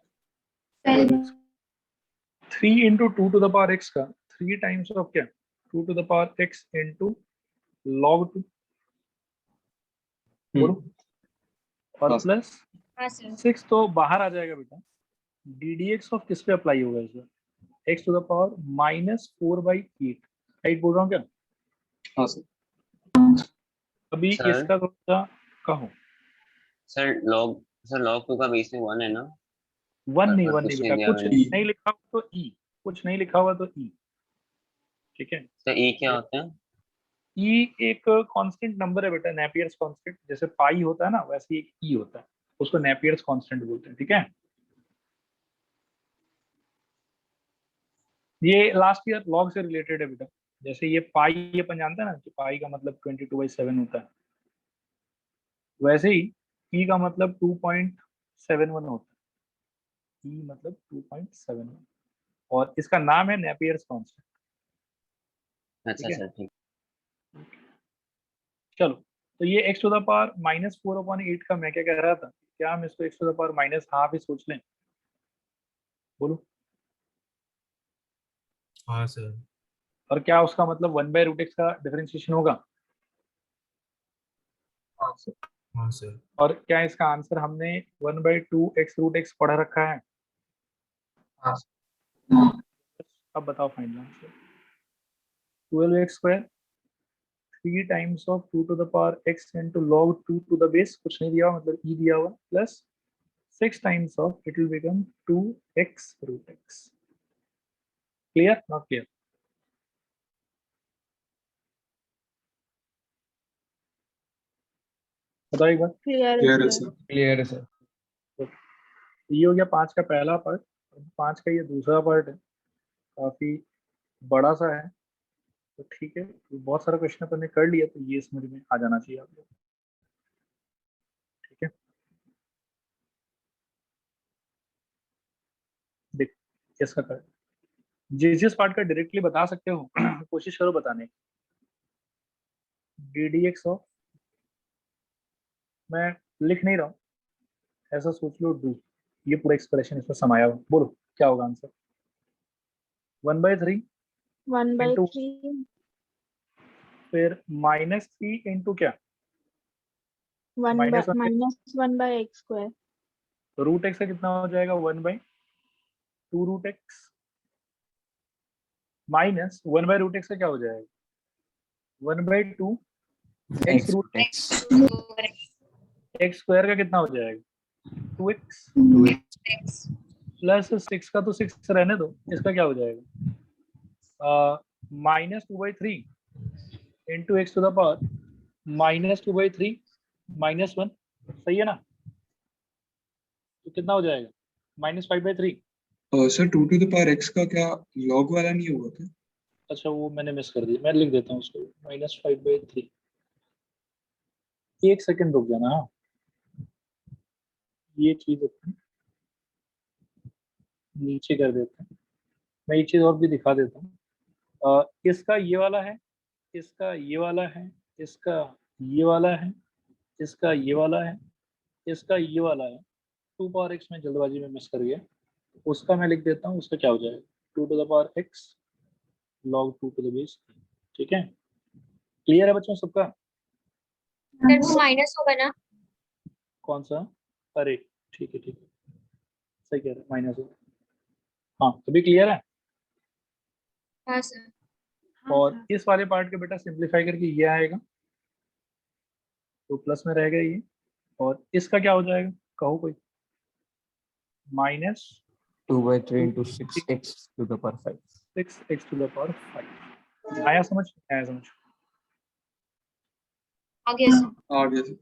3 into 2 to the power x का 3 टाइम्स ऑफ क्या 2 to the power x into log 2, बोलो, और हाँ। प्लस हाँ सर 6 तो बाहर आ जाएगा बेटा, डी डी एक्स ऑफ किस पे अप्लाई होगा इसमें x to the power -4/8, right बोल रहा हूँ क्या? हाँ सर। अभी सर। इसका थोड़ा कहो, सर log 2 का बेस में 1 है ना? 1 नहीं और 1 नहीं कुछ बेटा, नहीं दिया कुछ मैंने। नहीं लिखा हुआ तो e, कुछ नहीं लिखा हुआ तो e, ठीक है। सर e क्या होता है? e एक कांस्टेंट नंबर है बेटा, नेपियर्स कांस्टेंट, जैसे पाई होता है ना वैसे ही एक e होता है, उसको नेपियर्स कांस्टेंट बोलते हैं, ठीक है। ये लास्ट ईयर लॉग से रिलेटेड है बेटा, जैसे ये पाई ये अपन जानते हैं ना कि पाई का मतलब 22/7 होता है, वैसे ही e का मतलब 2.71 होता है, e मतलब 2.71 और इसका नाम है नेपियर्स कांस्टेंट, अच्छा ठीक है। सर ठीक। चलो तो ये x टू द पावर -4/8 का मैं क्या कह रहा था, क्या हम इसको x टू द पावर -12 ही सोच लें, बोलो। हाँ सर। और क्या उसका मतलब 1/√x का डिफरेंशिएशन होगा? हाँ सर। और क्या इसका आंसर हमने 1/2x√x पढ़ रखा है? अब बताओ final answer. 12x² 3 times of 2 to the power x into log 2 to the base, कुछ नहीं दिया हुआ, मतलब e दिया हुआ, plus 6 times of, it will become 2x root x. Clear? Not clear? बताओ एक बार. Clear क्लियर है is सर. क्लियर है सर. ये हो गया 5 का पहला पार्ट. 5 का ये दूसरा पार्ट है, काफी बड़ा सा है, तो ठीक है. तो बहुत सारा क्वेश्चन अपन ने कर लिया, तो ये समझ में आ जाना चाहिए आपको. ठीक है, देख इसका कर, जिस पार्ट का डायरेक्टली बता सकते हो कोशिश करो बताने की. ddx ऑफ, मैं लिख नहीं रहा हूँ, ऐसा सोच लो, डू, ये पूरा एक्सप्रेशन इसमें समाया हुआ. बोलो क्या होगा आंसर. 1/3 1 by into 3 फिर -3 इंटू क्या, 1 by -1 -1 by x square. Root x का कितना हो जाएगा, 1/2 रूट एक्स, माइनस 1/√x का क्या हो जाएगा, 1/2 x root x x square का कितना हो जाएगा, 2x, x प्लस 6 का तो 6 रहने दो, इसका क्या हो जाएगा, -2/3 into x to the power -2/3 -1, सही है ना. तो कितना हो जाएगा, -5/3. Sir 2 to the power x का क्या लॉग वाला नहीं होगा क्या? अच्छा वो मैंने मिस कर दिया, मैं लिख देता हूँ उसको, -5/3. एक सेकंड रुक जाना. हाँ, ये चीज अपन नीचे कर देते हैं, मैं ये चीज और भी दिखा देता हूँ. इसका ये वाला है, इसका ये वाला है, इसका ये वाला है, इसका ये वाला है, इसका ये वाला है. 2 पावर x में जल्दबाजी में मिस कर गया, उसका मैं लिख देता हूँ. उसका क्या हो जाएगा, 2 to the power x log 2 to the base. ठीक है, क्लियर है बच्चों सबका. सर वो माइनस होगा ना. कौन सा, अरे ठीक है ठीक है, सही कह रहे हैं, माइनस होगा. हाँ अभी क्लियर है. हाँ सर. और इस वाले पार्ट के बेटा सिंप्लीफाई करके ये आएगा, तो प्लस में रहेगा ये. और इसका क्या हो जाएगा, कहो कोई, (2/3 into 6x to the power 5). -6x to the power 5. आया समझ, आया समझ. आगे सर. आ गया सर.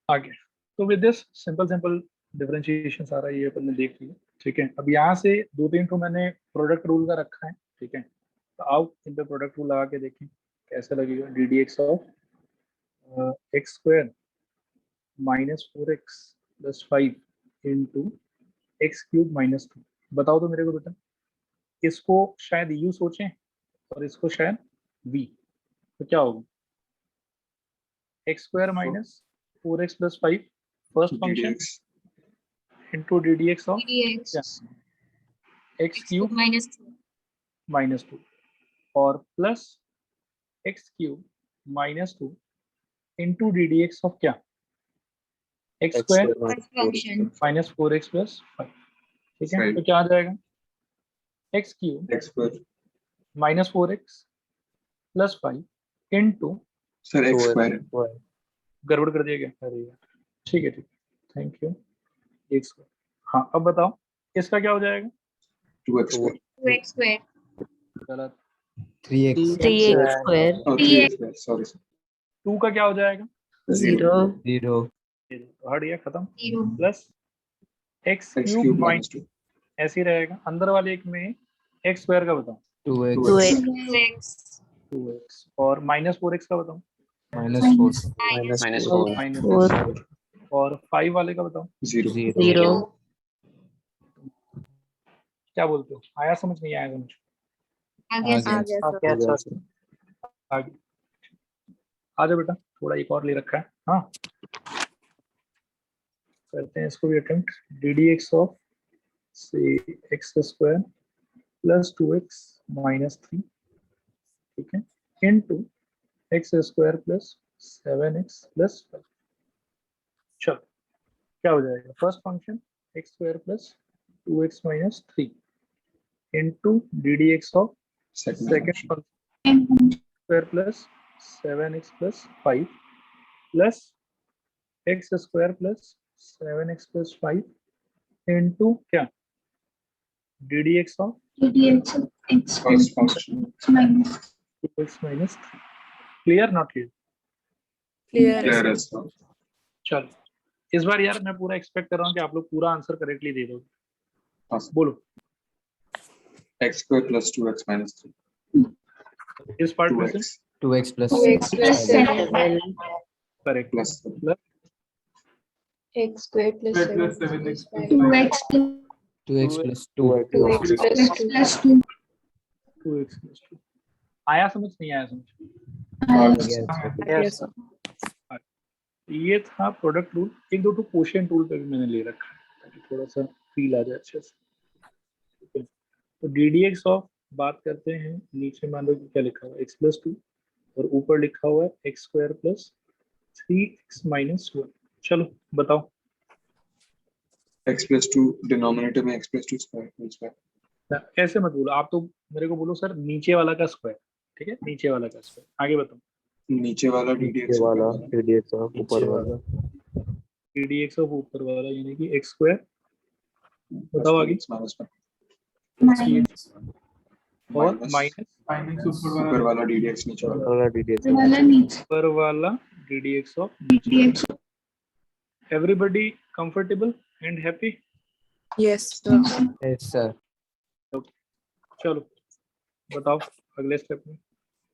आगे तो विद दिस सिंपल डिफरेंशिएशन सारा ये अपन ने देख लिया. ठीक है, अब यहाँ से 2-3 तो मैंने प्रोडक्ट रूल का रखा है. ठीक है, तो आओ इन पे प्रोडक्ट रूल लगा के देखें कैसे लगेगा. ddx of x square -4x + 5 into x cube -2. बताओ तो मेरे को बेटा, इसको शायद u सोचें और इसको शायद v, तो क्या होगा, x square -4x + 5 first function ddx. Into ddx of dx x cube -2 -2 और plus x cube -2 into ddx of क्या, x square first function -4x + 5. ठीक है, 5. तो क्या आ जाएगा, x cube x square. -4x + 5 into, sir x square. गड़बड़ कर दिया क्या, अरे यार. ठीक है ठीक है, थैंक यू. x square. हाँ अब बताओ इसका क्या हो जाएगा, 2x स्क्वायर. 2x square. गलत, 3x 3x square. 3x square. Sorry sir. 2 का क्या हो जाएगा, 0. 0 हट गया, खत्म. 0 plus x x cube cube minus, 2. ऐसे ही रहेगा. अंदर वाले एक में x स्क्वायर का बताओ, 2x 2x 2x, और -4x का बताओ, -4 -4 और 5 वाले का बताओ. 0. 0 क्या बोलते हो, आया समझ, नहीं आया समझ. आगे सर. आगे आ जाओ बेटा, थोड़ा एक और ले रखा है. हाँ करते हैं इसको भी अटेम्प्ट. ddx ऑफ से x स्क्वायर + 2x - 3. ठीक है, इनटू x स्क्वायर + 7x + 5. चलो क्या हो जाएगा, first function x square + 2x - 3 into ddx of second second function. Function square + 7x plus 5 plus x square plus 7x plus 5 into क्या ddx of dx of x First function. minus 2x minus 3. Clear not clear? Clear as well. चलो इस बार यार मैं पूरा expect कर रहा हूँ कि आप लोग पूरा आंसर करेक्टली दे दोगे। हाँ। बोलो X square plus 2x minus 3. इस पार्ट में से 2x 2x plus 2x plus 7 correct plus x square plus 7 plus 5 2x 2x plus 2. 2x plus 2 plus 2 2x plus 2 आया समझ नहीं आया समझ? Yes. ये था प्रोडक्ट रूल। एक दो क्वेश्चन टूल पे भी मैंने ले रखा है ताकि थोड़ा सा फील आ जाए अच्छे से। ठीक है, तो ddx ऑफ बात करते हैं। नीचे मान लो कि क्या लिखा हुआ है x plus 2 और ऊपर लिखा हुआ है x square plus 3x minus 1। चलो बताओ। x plus 2 डिनोमिनेटर में x plus 2 स्क्वायर ऐसे मत बोलो, आप तो मेरे को बोलो सर नीचे वाला का स्क्वायर। ठीक है, नीचे वाला का स्क्वायर। आगे बताओ। नीचे वाला ddx वाला ddx of ऊपर वाला ddx ऑफ ऊपर वाला यानी कि x स्क्वायर। बताओ आगे। माइनस और माइनस ऊपर वाला ddx नीचे वाला वाला ddx वाला नीचे ऊपर वाला ddx of dx everybody comfortable and happy. yes sir yes sir चलो बताओ अगले स्टेप में।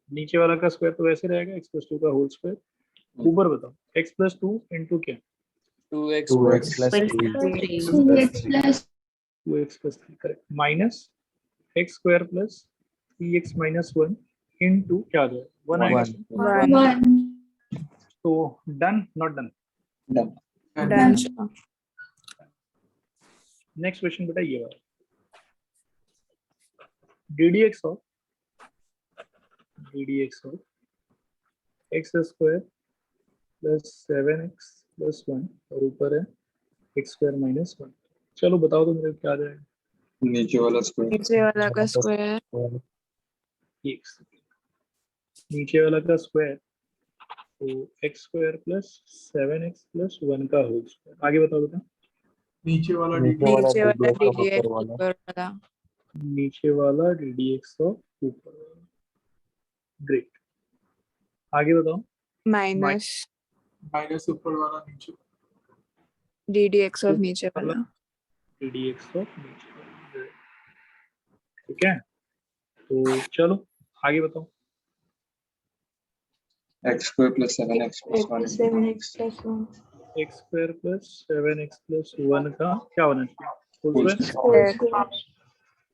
नीचे वाला का स्क्वायर तो वैसे रहेगा x plus 2 का होल स्क्वायर। ऊपर बताओ x plus 2 into क्या 2x plus 3 2x plus 2x plus 3 correct minus x square plus 3x minus 1 into क्या आ जाएगा 1 आएगा। 1 तो done not done. done next question बेटा ये वाला ddx of x square plus 7x plus 1 और ऊपर है x स्क्वायर माइनस 1। चलो बताओ तो मेरे को क्या आ जाएगा। नीचे वाला स्क्वायर नीचे वाला का स्क्वायर x नीचे वाला का स्क्वायर तो x square plus 7x plus 1 का होल स्क्वायर। आगे बताओ बेटा। नीचे वाला नीचे वाला ddx ddx ऊपर वाला ऊपर वाला नीचे वाला ddx ऑफ ऊपर वाला। ग्रेट। आगे बताओ। माइनस माइनस ऊपर वाला नीचे ddx ऑफ नीचे वाला ddx ऑफ नीचे वाला। Great. ठीक है, तो चलो आगे बताओ। x square plus 7x plus 1 7x plus 1 x square plus 7x plus 1 का क्या होना चाहिए होल स्क्वायर।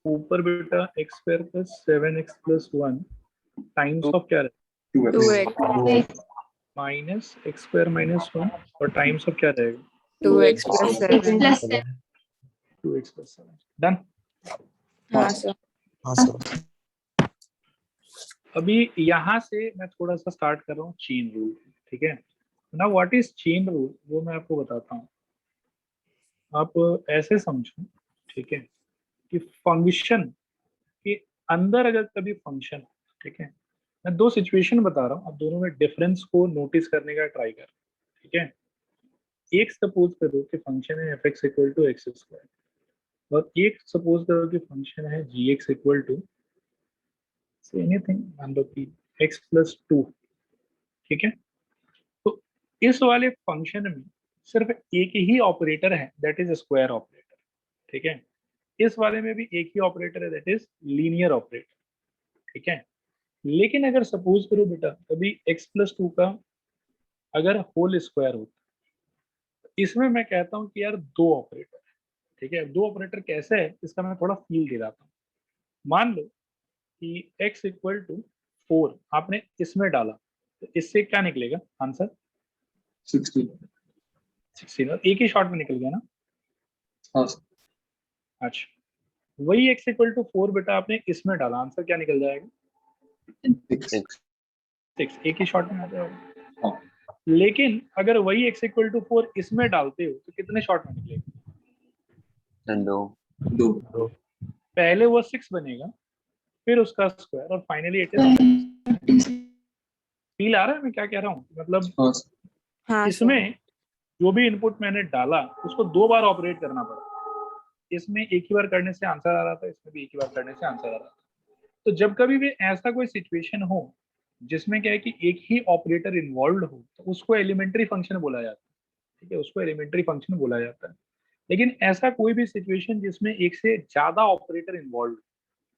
ऊपर बेटा x square plus 7x plus 1 times of क्या रहेगा 2x minus x square minus 1 और टाइम्स ऑफ क्या रहेगा 2x plus 7 plus 7 2x plus 7। Done. हाँ सर हाँ सर अभी यहाँ से मैं थोड़ा सा स्टार्ट कर रहा हूँ चेन रूल। ठीक है ना, व्हाट इज चेन रूल वो मैं आपको बताता हूँ। आप ऐसे समझो ठीक है कि फंक्शन के अंदर अगर कभी फंक्शन, ठीक है मैं दो सिचुएशन बता रहा हूँ, आप दोनों में डिफरेंस को नोटिस करने का ट्राई कर। ठीक है, एक सपोज करो कि फंक्शन है f(x) equal to x square और एक सपोज करो कि फंक्शन है g(x) equal to say anything मान लो कि x प्लस 2। ठीक है, तो इस वाले फंक्शन में सिर्फ एक ही ऑपरेटर है दैट इज स्क्वायर ऑपरेटर। ठीक है, इस वाले में भी एक ही ऑपरेटर है दैट इज लीनियर ऑपरेटर। ठीक है, लेकिन अगर सपोज करो बेटा कभी x प्लस 2 का अगर होल स्क्वायर होता तो इसमें मैं कहता हूँ कि यार दो ऑपरेटर है। ठीक है, दो ऑपरेटर कैसे है इसका मैं थोड़ा फील दे जाता हूँ। मान लो कि x इक्वल टू 4 आपने इसमें डाला तो इससे क्या निकलेगा आंसर 16 और एक ही शॉट में निकल गया ना। हाँ अच्छा वही x इक्वल टू 4 बेटा आपने इसमें डाला, आंसर क्या निकल जाएगा 6। एक ही शॉट में आ जाएगा। हाँ। लेकिन अगर वही x इक्वल टू 4 इसमें डालते हो तो कितने शॉट में निकलेगा 2 पहले वो 6 बनेगा फिर उसका स्क्वायर और फाइनली इट इज फील आ रहा है मैं क्या कह रहा हूँ? मतलब हाँ सर, हाँ सर इसमें जो भी इनपुट मैंने डाला उसको 2 बार ऑपरेट करना पड़ा। इसमें एक ही बार करने से आंसर आ रहा था, इसमें भी एक ही बार करने से आंसर आ रहा था। तो जब कभी भी ऐसा कोई सिचुएशन हो जिसमें क्या है कि एक ही ऑपरेटर इन्वॉल्व हो तो उसको एलिमेंट्री फंक्शन बोला जाता है। ठीक है, उसको एलिमेंट्री फंक्शन बोला जाता है। लेकिन ऐसा कोई भी सिचुएशन जिसमें एक से ज्यादा ऑपरेटर इन्वॉल्व,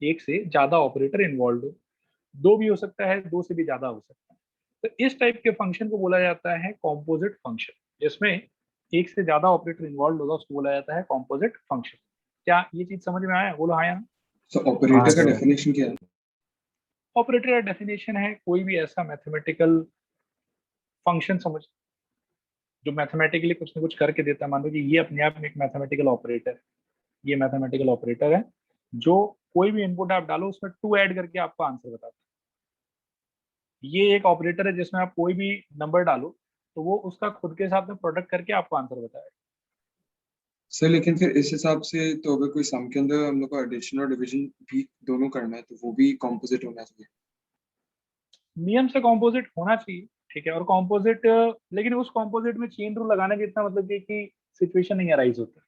एक से ज्यादा ऑपरेटर इन्वॉल्व हो, 2 भी हो सकता है, 2 से भी ज्यादा हो सकता है, तो इस टाइप के फंक्शन को बोला जाता है कॉम्पोजिट फंक्शन। जिसमें एक से ज्यादा ऑपरेटर इन्वॉल्व होगा उसको बोला जाता है कॉम्पोजिट फंक्शन। क्या ये चीज समझ में आया? बोलो हाँ या ना। सो ऑपरेटर का सर। डेफिनेशन क्या है? ऑपरेटर का डेफिनेशन है कोई भी ऐसा मैथमेटिकल फंक्शन समझ जो मैथमेटिकली कुछ ना कुछ करके देता है। मान लो कि ये अपने आप में एक मैथमेटिकल ऑपरेटर, ये मैथमेटिकल ऑपरेटर है जो कोई भी इनपुट आप डालो उसमें 2 ऐड करके आपको आंसर बताता है। ये एक ऑपरेटर है जिसमें आप कोई भी नंबर डालो तो वो उसका खुद के साथ में प्रोडक्ट करके आपको आंसर बताएगा। सर लेकिन फिर इस हिसाब से तो अगर कोई सम के अंदर हम लोग को एडिशन और डिवीजन भी दोनों करना है तो वो भी कॉम्पोजिट होना चाहिए। नियम से कॉम्पोजिट होना चाहिए, ठीक है। और कॉम्पोजिट, लेकिन उस कॉम्पोजिट में चेन रूल लगाने का इतना मतलब कि सिचुएशन नहीं अराइज होता।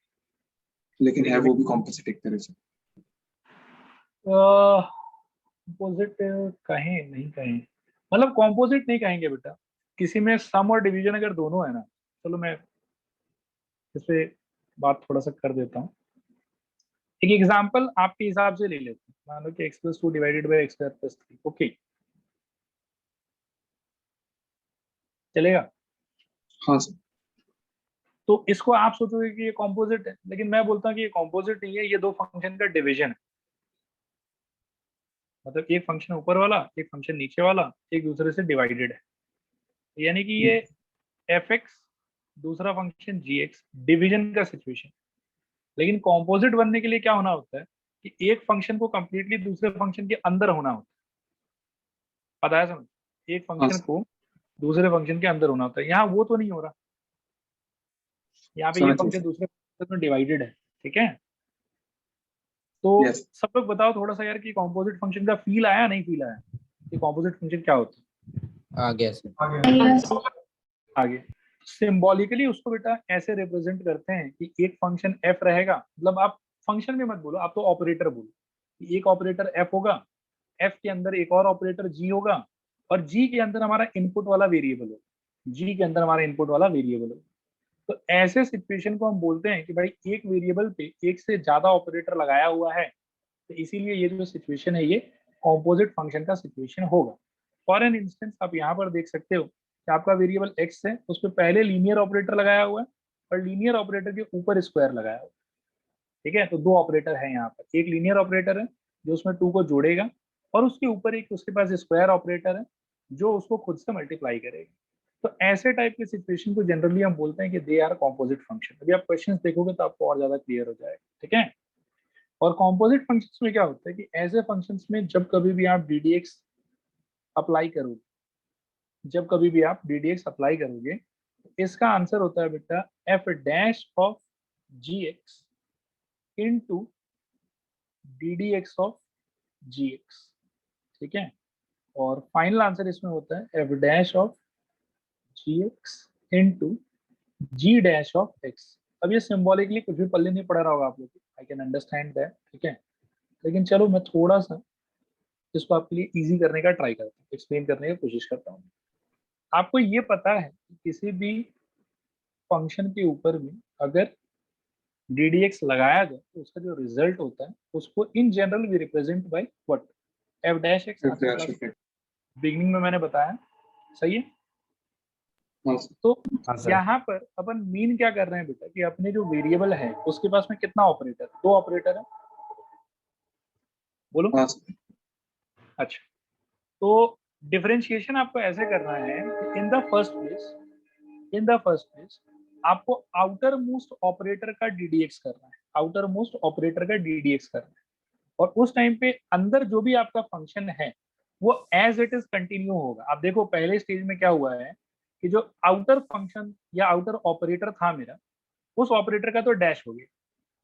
लेकिन है वो भी कॉम्पोजिट एक तरह से। कॉम्पोजिट कहें नहीं कहें, मतलब कॉम्पोजिट नहीं कहेंगे बेटा। किसी में सम और डिवीजन अगर दोनों है ना, चलो मैं इस पे बात थोड़ा सा कर देता हूँ। एक एग्जांपल आपके हिसाब से ले लेते हैं। मान लो कि x+2 divided by x²+3, okay चलेगा? हाँ सर। तो इसको आप सोचोगे कि ये कॉम्पोजिट है, लेकिन मैं बोलता हूँ कि ये कॉम्पोजिट नहीं है, ये 2 फंक्शन का डिवीजन है। मतलब एक फंक्शन ऊपर वाला, एक फंक्शन नीचे वाला, एक दूसरे से डिवाइडेड है। यानी कि ये f(x), दूसरा फंक्शन g(x), डिवीजन का सिचुएशन। लेकिन कॉम्पोजिट बनने के लिए क्या होना होता है कि एक फंक्शन को कंप्लीटली दूसरे फंक्शन के अंदर होना होता है। पता है समझ? एक हाँ फंक्शन सर, को दूसरे फंक्शन के अंदर होना होता है। यहाँ वो तो नहीं हो रहा, यहाँ पे ये समझ गया फंक्शन सर। दूसरे फंक्शन में डिवाइडेड है। ठीक है, तो यस। सब लोग बताओ थोड़ा सा यार कि कॉम्पोजिट फंक्शन का फील आया नहीं फील आया कि कॉम्पोजिट फंक्शन क्या होता है? आ गया सर। आगे सिंबॉलिकली उसको बेटा ऐसे रिप्रेजेंट करते हैं कि एक फंक्शन एफ रहेगा। मतलब आप फंक्शन में मत बोलो, आप तो ऑपरेटर बोलो कि एक ऑपरेटर एफ होगा, एफ के अंदर एक और ऑपरेटर जी होगा, और जी के अंदर हमारा इनपुट वाला वेरिएबल होगा, जी के अंदर हमारा इनपुट वाला वेरिएबल होगा। तो ऐसे सिचुएशन को हम बोलते हैं कि भाई एक वेरिएबल पे एक से ज्यादा ऑपरेटर लगाया हुआ है, तो इसीलिए ये जो सिचुएशन है ये कॉम्पोजिट फंक्शन का सिचुएशन होगा। फॉर एन इंस्टेंस आप यहाँ पर देख सकते हो कि आपका वेरिएबल एक्स है, उस पर पहले लीनियर ऑपरेटर लगाया हुआ है और लीनियर ऑपरेटर के ऊपर स्क्वायर लगाया हुआ है। ठीक है, तो 2 ऑपरेटर है यहाँ पर। एक लीनियर ऑपरेटर है जो उसमें 2 को जोड़ेगा, और उसके ऊपर एक उसके पास स्क्वायर ऑपरेटर है जो उसको खुद से मल्टीप्लाई करेगा। तो ऐसे टाइप के सिचुएशन को जनरली हम बोलते हैं कि दे आर कॉम्पोजिट फंक्शन। अभी आप क्वेश्चंस देखोगे तो आपको और ज्यादा क्लियर हो जाएगा। ठीक है, और कॉम्पोजिट फंक्शंस में क्या होता है कि ऐसे फंक्शंस में जब कभी भी आप ddx अप्लाई करोगे, जब कभी भी आप ddx अप्लाई करोगे, इसका आंसर होता है बेटा f dash of gx into ddx of gx। ठीक है, और फाइनल आंसर इसमें होता है f dash of gx into g dash of x। अब ये सिंबॉलिकली कुछ भी पल्ले नहीं पड़ रहा होगा आप लोग को, आई कैन अंडरस्टैंड दैट। ठीक है, लेकिन चलो मैं थोड़ा सा इसको आपके लिए इजी करने का ट्राई करता हूँ, एक्सप्लेन करने की कोशिश करता हूँ। आपको ये पता है कि किसी भी फंक्शन के ऊपर में अगर ddx लगाया जाए तो उसका जो रिजल्ट होता है उसको in general we represent by what? f dash x। F dash of x। Beginning में मैंने बताया, सही है? हाँ सर। तो हाँ सर। यहाँ पर अपन मीन क्या कर रहे हैं बेटा कि अपने जो वेरिएबल है उसके पास में कितना ऑपरेटर? 2 ऑपरेटर है। बोलो। हाँ सर। अच्छा, तो डिफरेंशिएशन आपको ऐसे करना है कि इन द फर्स्ट प्लेस आपको आउटर मोस्ट ऑपरेटर का ddx करना है, आउटर मोस्ट ऑपरेटर का ddx करना है। और उस टाइम पे अंदर जो भी आपका फंक्शन है वो एज इट इज कंटिन्यू होगा। आप देखो पहले स्टेज में क्या हुआ है कि जो आउटर फंक्शन या आउटर ऑपरेटर था मेरा, उस ऑपरेटर का तो डैश हो गया,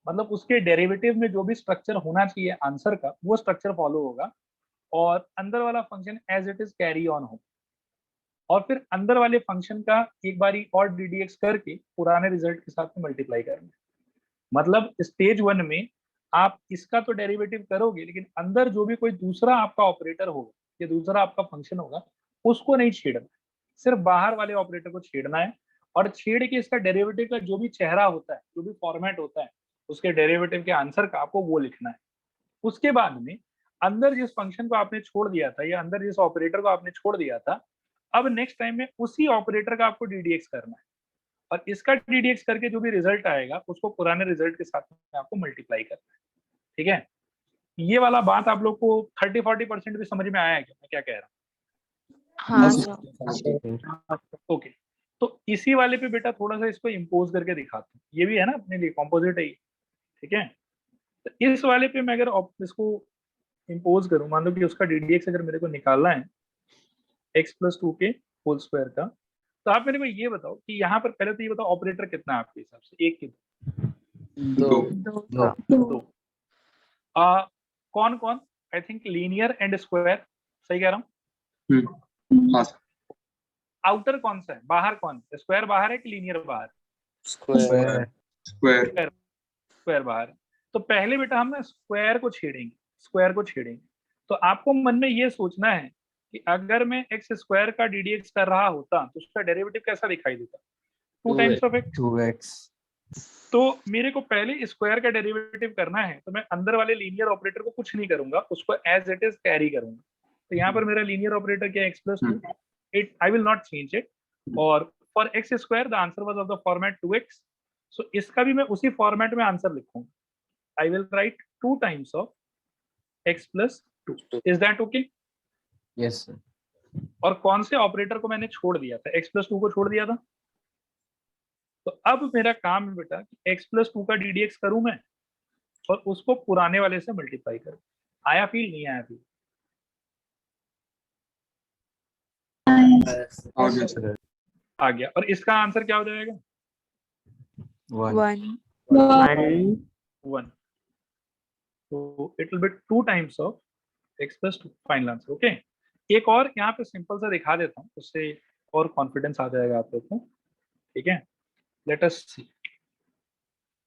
मतलब उसके डेरिवेटिव में जो भी स्ट्रक्चर होना चाहिए आंसर का वो स्ट्रक्चर फॉलो होगा, और अंदर वाला function as it is carry on हो। और फिर अंदर वाले फंक्शन का एक बारी और डी डी एक्स करके पुराने रिजल्ट के साथ में मल्टीप्लाई करना है। मतलब स्टेज 1 में आप इसका तो डेरिवेटिव करोगे, लेकिन अंदर जो भी कोई दूसरा आपका ऑपरेटर होगा या दूसरा आपका फंक्शन होगा उसको नहीं छेड़ना, सिर्फ बाहर वाले ऑपरेटर को छेड़ना है। और छेड़ के इसका डेरिवेटिव का जो भी चेहरा होता है, जो भी फॉर्मेट होता है उसके डेरिवेटिव के आंसर का आपको वो लिखना है। उसके बाद में अंदर जिस फंक्शन को आपने छोड़ दिया था या अंदर जिस ऑपरेटर को आपने छोड़ दिया था, अब नेक्स्ट टाइम में उसी ऑपरेटर का आपको डीडीएक्स करना है और इसका डीडीएक्स करके जो भी रिजल्ट आएगा उसको पुराने रिजल्ट के साथ में आपको मल्टीप्लाई करना है। ठीक है, ये वाला बात आप लोग को 30-40% भी समझ में आया है क्या मैं क्या कह रहा हाँ सर। हूँ? ओके, तो इसी वाले पे बेटा थोड़ा सा इसको इम्पोज करके दिखाता हूँ। ये भी है ना अपने लिए कॉम्पोजिट है ये, ठीक है। तो इस वाले पे मैं अगर इसको इम्पोज करूँ, मान लो कि उसका डीडीएक्स अगर मेरे को निकालना है x+2 के होल स्क्वायर का, तो आप मेरे को ये बताओ कि यहाँ पर पहले तो ये बताओ ऑपरेटर कितना है आपके हिसाब से, एक की दो दो। कौन कौन? I think linear and square, सही कह रहा हूँ? हाँ आउटर कौन सा है, बाहर कौन है? स्क्वायर बाहर है कि लीनियर बाहर? स्क्वायर स्क्वायर स्क्वायर बाहर है। तो पहले बेटा हम ना स्क्वायर को छेड़ेंगे, स्क्वायर को छेड़ेंगे। तो आपको मन में ये सोचना है कि अगर मैं एक्स स्क्वायर का डीडीएक्स कर रहा होता तो उसका डेरिवेटिव कैसा दिखाई देता? 2 टाइम्स ऑफ एक्स। 2x तो मेरे को पहले स्क्वायर का डेरिवेटिव करना है, तो मैं अंदर वाले लीनियर ऑपरेटर को कुछ नहीं करूंगा, उसको एज इट इज कैरी करूंगा। तो यहाँ पर मेरा लीनियर ऑपरेटर क्या है? x+2, it I will not change it. और for X square the answer was of the format 2x, so इसका भी मैं उसी फॉर्मेट में आंसर लिखूंगा। I will write 2 times of x+2। Is that okay? Yes sir और कौन से ऑपरेटर को मैंने छोड़ दिया था? x+2 को छोड़ दिया था। तो अब मेरा काम है बेटा कि x+2 का डीडीएक्स करूं मैं और उसको पुराने वाले से मल्टीप्लाई करूं। आया फील? नहीं आया फील? आ गया सर। आ गया। और इसका आंसर क्या हो जाएगा? 1 1 1। तो it will B 2 times of x+2 final answer. Okay, एक और यहाँ पे सिंपल सा दिखा देता हूँ, उससे और कॉन्फिडेंस आ जाएगा आप लोग को। ठीक है, लेट अस सी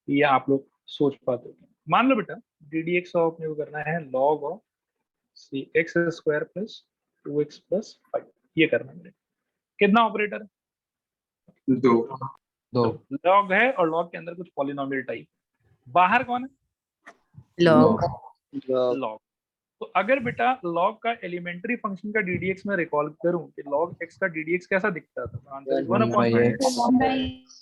ये आप लोग सोच पाते हो। मान लो बेटा डीडीएक्स ऑफ मेरे को करना है log of c x square plus 2x plus 5, ये करना है मेरे। कितना ऑपरेटर? 2 लॉग है और लॉग के अंदर कुछ पॉलिनोमियल टाइप। बाहर कौन है? log log. तो अगर बेटा लॉग का एलिमेंट्री फंक्शन का डीडीएक्स में रिकॉल करूं कि लॉग एक्स का डीडीएक्स कैसा दिखता था, आंसर 1/x।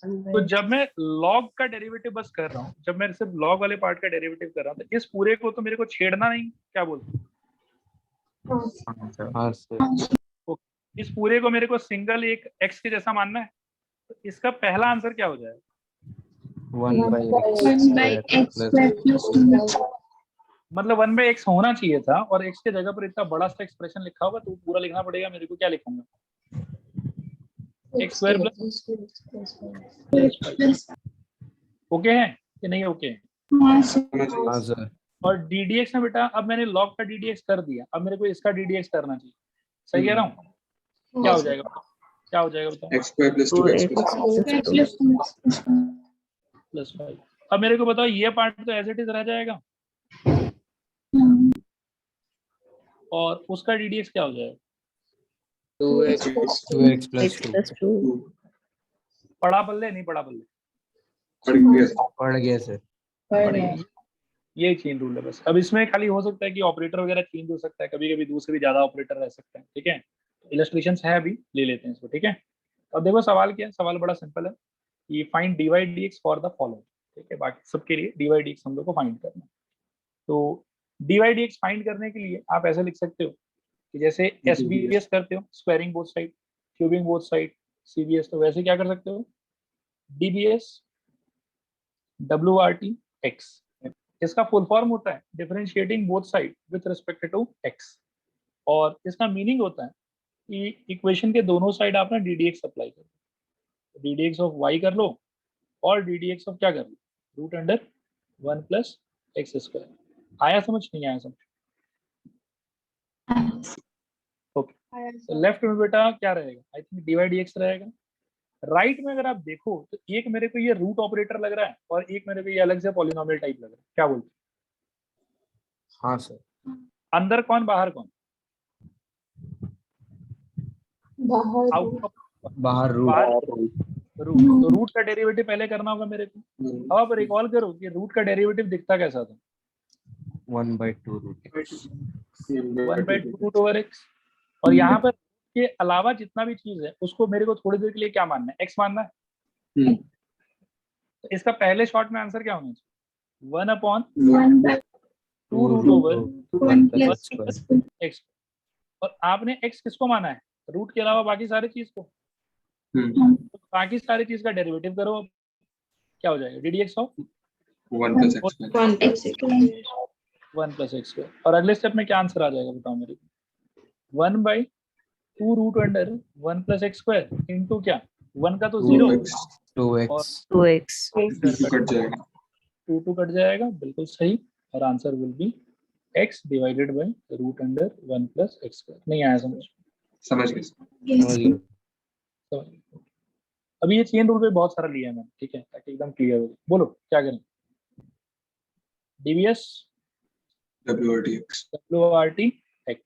तो जब मैं लॉग का डेरिवेटिव बस कर रहा हूँ, जब मैं सिर्फ लॉग वाले पार्ट का डेरिवेटिव कर रहा हूँ, तो इस पूरे को तो मेरे को छेड़ना नहीं, क्या बोलते हैं? हाँ सर इस पूरे को मेरे को सिंगल एक एक्स के जैसा मानना है। तो इसका पहला आंसर क्या हो जाएगा? 1/x मतलब 1/x होना चाहिए था और x के जगह पर इतना बड़ा सा एक्सप्रेशन लिखा होगा तो पूरा लिखना पड़ेगा मेरे को। क्या लिखूंगा? x square plus. ओके है कि नहीं? ओके। हाँ सर और डीडीएक्स में बेटा अब मैंने लॉग का डीडीएक्स कर दिया, अब मेरे को इसका डीडीएक्स करना चाहिए। सही कह रहा हूँ? क्या हो जाएगा? क्या हो जाएगा बताओ? x square plus 2x plus 5। अब मेरे को बताओ ये पार्ट तो एज इट इज रह जाएगा और उसका डीडीएक्स क्या हो जाएगा? 2x plus 2 पड़ा बल्ले नहीं पड़ा बल्ले? पड़ गया सर ये चेन रूल है बस। अब इसमें खाली हो सकता है कि ऑपरेटर वगैरह चेंज हो सकता है, कभी कभी दूसरे भी ज्यादा ऑपरेटर रह सकते हैं। ठीक है, इलस्ट्रेशंस है अभी, ले लेते हैं इसको। ठीक है, अब देखो सवाल क्या है। सवाल बड़ा सिंपल है, ये find dy/dx for the following. ठीक है, बाकी सबके लिए dy/dx हम लोग को फाइंड करना है। तो dy/dx फाइंड करने के लिए आप ऐसे लिख सकते हो कि जैसे SBS करते हो, squaring both side, cubing both side, CBS, तो वैसे क्या कर सकते हो, DBS WRT/x। इसका फुल फॉर्म होता है differentiating both side with respect to x, और इसका मीनिंग होता है कि इक्वेशन के दोनों साइड आप ना ddx अप्लाई करो। ddx ऑफ y कर लो और ddx ऑफ क्या कर लो, √1 प्लस x स्क्वायर। आया समझ? नहीं आया समझ? तो लेफ्ट में बेटा क्या रहेगा, आई थिंक डिवाइड एक्स रहेगा। राइट में अगर आप देखो तो एक मेरे को ये रूट ऑपरेटर लग रहा है और एक मेरे को ये अलग से पॉलिनोमियल टाइप लग रहा है, क्या बोलते हैं? हाँ सर, अंदर कौन बाहर कौन? बाहर आउट बाहर रूट। रूट। तो रूट का डेरिवेटिव पहले करना होगा मेरे को। अब आप रिकॉल करो कि रूट का डेरिवेटिव दिखता कैसा था? 1/2 रूट। 1/2 root over x. और यहाँ पर के अलावा जितना भी चीज है उसको मेरे को थोड़ी देर के लिए क्या मानना है, एक्स मानना है। तो इसका पहले शॉर्ट में आंसर क्या होना चाहिए? 1/2 रूट ओवर 1 + x²। एक्स। और आपने एक्स किसको माना है? रूट के अलावा बाकी सारी चीज को। तो बाकी सारी चीज का डेरिवेटिव करो, अब क्या हो जाएगा? D D x of 1 + x²। 1 + x²। और अगले स्टेप में क्या आंसर आ जाएगा बताओ मेरे को? 1/2 रूट अंडर 1 + x² इंटू क्या, 1 का तो 0 2x 2x। 2x। कट जाएगा। 2 कट जाएगा, बिल्कुल सही। और answer will be x divided by root under 1 + x²। नहीं आया समझ? समझ गए। समझ गए। तो अभी ये चेन रूल पे बहुत सारा लिया है मैंने, ठीक है, ताकि एकदम क्लियर हो जाए। बोलो क्या करें? डीवीएस WRTX WRTX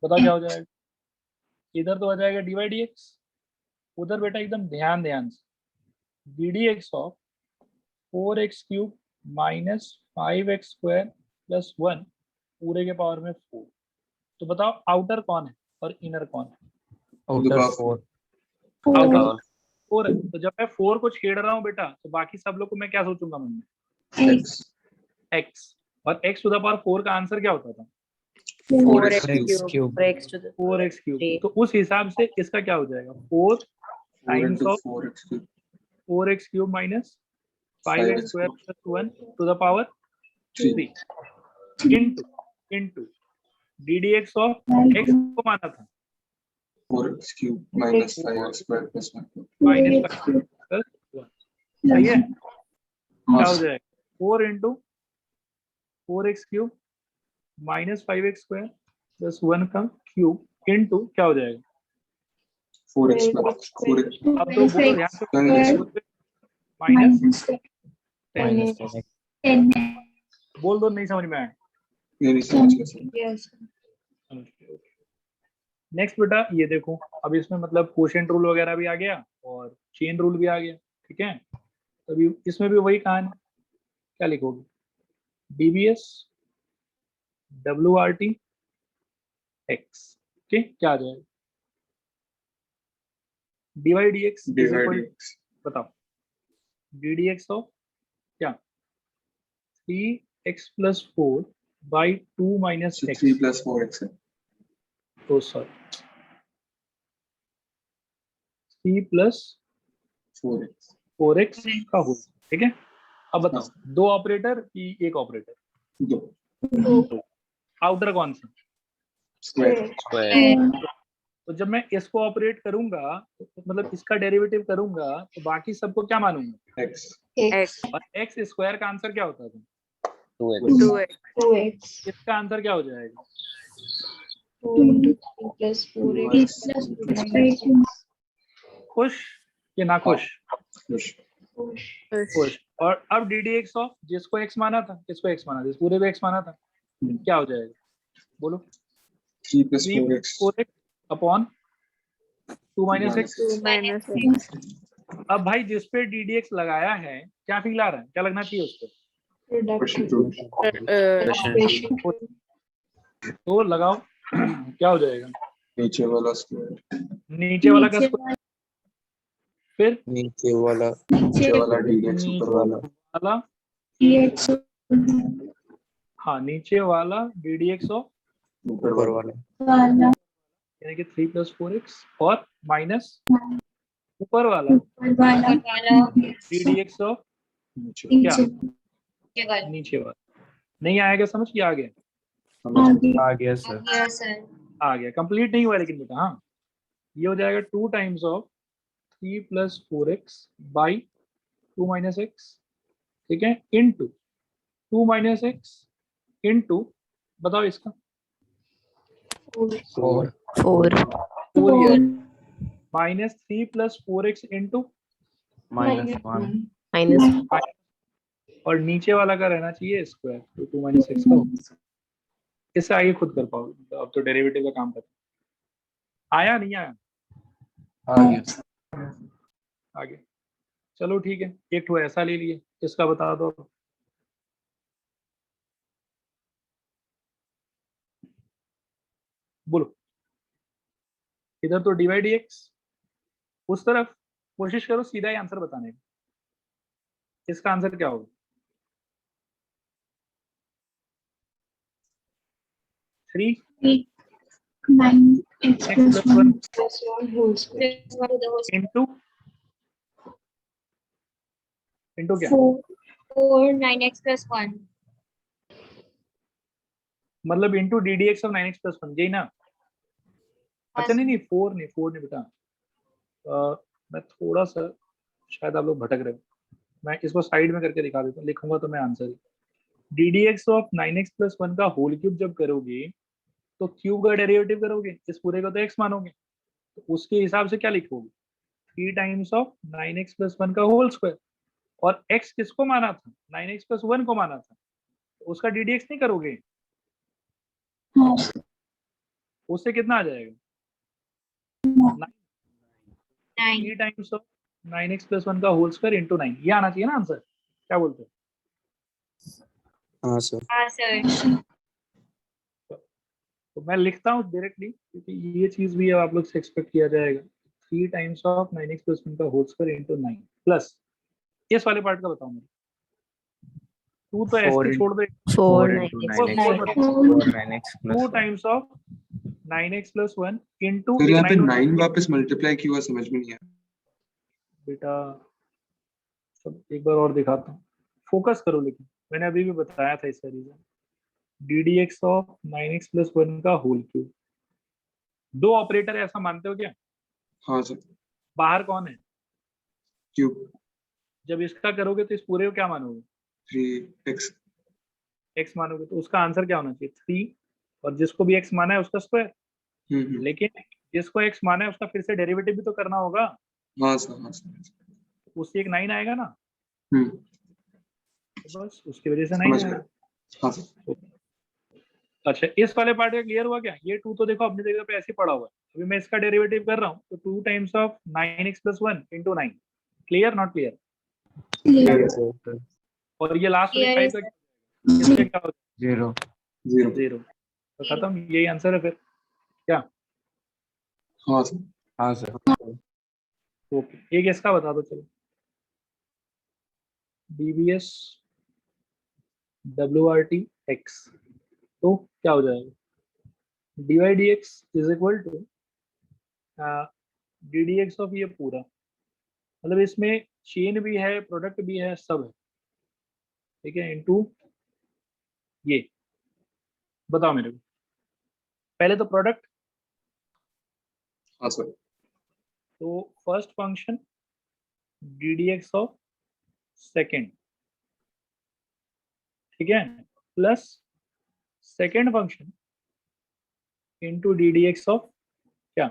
बताओ क्या हो जाएगा? इधर तो आ जाएगा डिवाइड dx, उधर बेटा एकदम ध्यान ध्यान से ddx of 4x³ minus 5x² plus 1 पूरे के पावर में 4। तो बताओ आउटर कौन है और इनर कौन है? Outer power 4। आउटर 4 है। तो जब मैं 4 को छेड़ रहा हूँ बेटा तो बाकी सब लोग को मैं क्या सोचूंगा मन में? X x। और x टू द पावर 4 का आंसर क्या होता था? 4x x³ cube for x to the 4x³। तो उस हिसाब से इसका क्या हो जाएगा? 4 4 times into of 4x³ 4x³ minus 5x² plus 1 to the power 3 into ddx of x को माना था 4x³ minus 5x² plus 1 minus 5 plus 1। सही है? क्या हो जाएगा? 4 into 4x³ minus 5x² plus 1 का क्यूब इंटू क्या हो जाएगा? 4x plus अब तो बोलो ध्यान से, माइनस माइनस 10x। बोल दो, नहीं समझ में आया? नहीं समझ गया सर। नेक्स्ट बेटा ये देखो, अब इसमें मतलब क्वोशिएंट रूल वगैरह भी आ गया और चेन रूल भी आ गया, ठीक है। अभी इसमें भी वही कहानी, क्या लिखोगे? डीबीएस WRT x, ठीक, क्या आ जाएगा? डिवाइड dx बताओ। ddx ऑफ क्या? 3x + 4 by 2 minus x। 3 plus 4x है। तो सॉरी 3 + 4x 4x का होल, ठीक है। अब बताओ दो ऑपरेटर की एक ऑपरेटर? 2 आउटर कौन सा? स्क्वायर स्क्वायर तो जब मैं इसको ऑपरेट करूंगा तो मतलब इसका डेरिवेटिव करूंगा तो बाकी सबको क्या मानूंगा? x x और x² का आंसर क्या होता था? 2x 2x इसका आंसर क्या हो जाएगा? 2 खुश कि ना खुश? खुश खुश। और अब ddx ऑफ जिसको x माना था, किसको x माना था? इस पूरे पे x माना था, क्या हो जाएगा? बोलो। 3 plus 4x 4x upon 2 minus x। 2 minus x अब भाई जिस पे ddx लगाया है क्या फील आ रहा है, क्या लगना चाहिए उस पर? तो लगाओ क्या हो जाएगा? नीचे वाला स्क्वायर नीचे वाला का स्क्वायर, फिर नीचे वाला dx ऊपर वाला वाला, हाँ नीचे वाला ddx ऑफ ऊपर वाला यानी कि 3 + 4x और माइनस ऊपर वाला ddx ऑफ क्या? नीचे वाला। नहीं आएगा समझ? कि आ गया? आ गया सर। आ गया। कंप्लीट नहीं हुआ लेकिन बेटा, हाँ ये हो जाएगा 2 times of 3 + 4x by 2 minus x, ठीक है, इंटू 2 minus x इंटू बताओ इसका 4 4 minus 3 plus 4x into -1 minus और नीचे वाला का रहना चाहिए स्क्वायर, तो 2 माइनस एक्स का होगा। इससे आगे खुद कर पाओगे, अब तो डेरिवेटिव का काम करते आया नहीं आया आ गया। आगे। चलो ठीक है, एक ठो ऐसा ले लिए, इसका बता दो। बोलो, इधर तो डिवाइड एक्स, उस तरफ कोशिश करो सीधा ही आंसर बताने का। इसका आंसर क्या होगा? 3 9x x plus 1 plus 1 whole square plus 1 to the whole square. Into क्या 4 9x plus 1 मतलब into D D x of 9x plus 1, यही ना? अच्छा नहीं 4 नहीं बेटा। मैं थोड़ा सा, शायद आप लोग भटक रहे हो, मैं इसको साइड में करके दिखा देता हूँ, लिखूंगा तो मैं answer he. D D x of 9x plus 1 का होल क्यूब जब करोगे तो क्यूब का डेरिवेटिव करोगे, इस पूरे को तो x मानोगे, तो उसके हिसाब से क्या लिखोगे? 3 टाइम्स ऑफ 9x प्लस 1 का होल स्क्वायर। और x किसको माना था? 9x प्लस 1 को माना था, तो उसका डी डी एक्स नहीं करोगे, उससे कितना आ जाएगा? 9 3 टाइम्स ऑफ 9x प्लस 1 का होल स्क्वायर इंटू 9, ये आना चाहिए ना आंसर? क्या बोलते हो? हाँ सर। हाँ सर तो मैं लिखता हूँ डायरेक्टली, क्योंकि ये चीज भी अब आप लोग से एक्सपेक्ट किया जाएगा। 3 टाइम्स ऑफ 9x प्लस 1 का होल स्क्वायर इंटू 9 प्लस इस वाले पार्ट का बताओ मुझे। 2 तो ऐसे छोड़ दो, 4 9x 2 times of 9x plus 1 into फिर यहाँ पे 9 वापस मल्टीप्लाई क्यों हुआ समझ में नहीं आया। बेटा सब एक बार और दिखाता हूँ, फोकस करो। लेकिन मैंने अभी भी बताया था इसका reason, d D x of 9x plus 1 का होल क्यूब। 2 ऑपरेटर ऐसा मानते हो क्या? हाँ सर। बाहर कौन है? क्यूब जब इसका करोगे तो इस पूरे को क्या मानोगे? 3x। x मानोगे, तो उसका आंसर क्या होना चाहिए? 3, और जिसको भी x माना है उसका स्क्वायर। लेकिन जिसको x माना है उसका फिर से डेरिवेटिव भी तो करना होगा, हाँ सर हाँ सर। उससे एक 9 आएगा ना, हम्म तो बस उसकी वजह से 9 समझ आएगा। गया। हाँ सर। अच्छा, इस वाले पार्ट का क्लियर हुआ क्या? ये 2 तो देखो अपनी जगह पे ऐसे ही पड़ा हुआ है, अभी मैं इसका डेरिवेटिव कर रहा हूँ, तो 2 times of 9x plus 1 into 9। Clear not clear? और ये लास्ट वाली Clear साइड का इससे क्या होता 0 है? 0। तो खत्म, यही आंसर है फिर क्या? हाँ सर। हाँ सर। ओके, एक इसका बता दो चलो। डीबीएस WRT x, तो क्या हो जाएगा? dy dx is equal to D D x of ये पूरा, मतलब इसमें चेन भी है, प्रोडक्ट भी है, सब है, ठीक है, इनटू ये। बताओ मेरे को पहले तो प्रोडक्ट, हाँ सर। तो first function D D x of second, ठीक है, plus second function into D D x of क्या?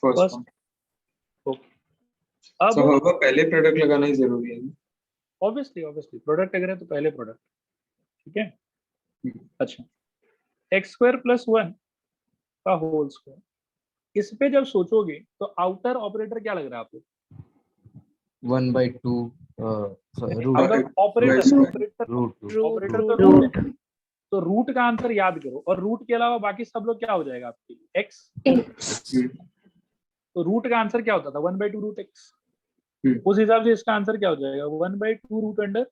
फर्स्ट। फर्स्ट। ओके, अब सर होगा पहले प्रोडक्ट लगाना ही जरूरी है। ऑब्वियसली प्रोडक्ट अगर है तो पहले प्रोडक्ट, ठीक है। अच्छा, एक्स स्क्वायर प्लस 1 का होल स्क्वायर, इस पे जब सोचोगे तो आउटर ऑपरेटर क्या लग रहा है आपको? 1/2 रूट अगर ऑपरेटर रूट तो रूट का आंसर याद करो, और रूट के अलावा बाकी सब लोग क्या हो जाएगा आपके लिए? एक्स। तो रूट का आंसर क्या होता था? 1/2 रूट एक्स। उस हिसाब से इसका आंसर क्या हो जाएगा? 1/2 root under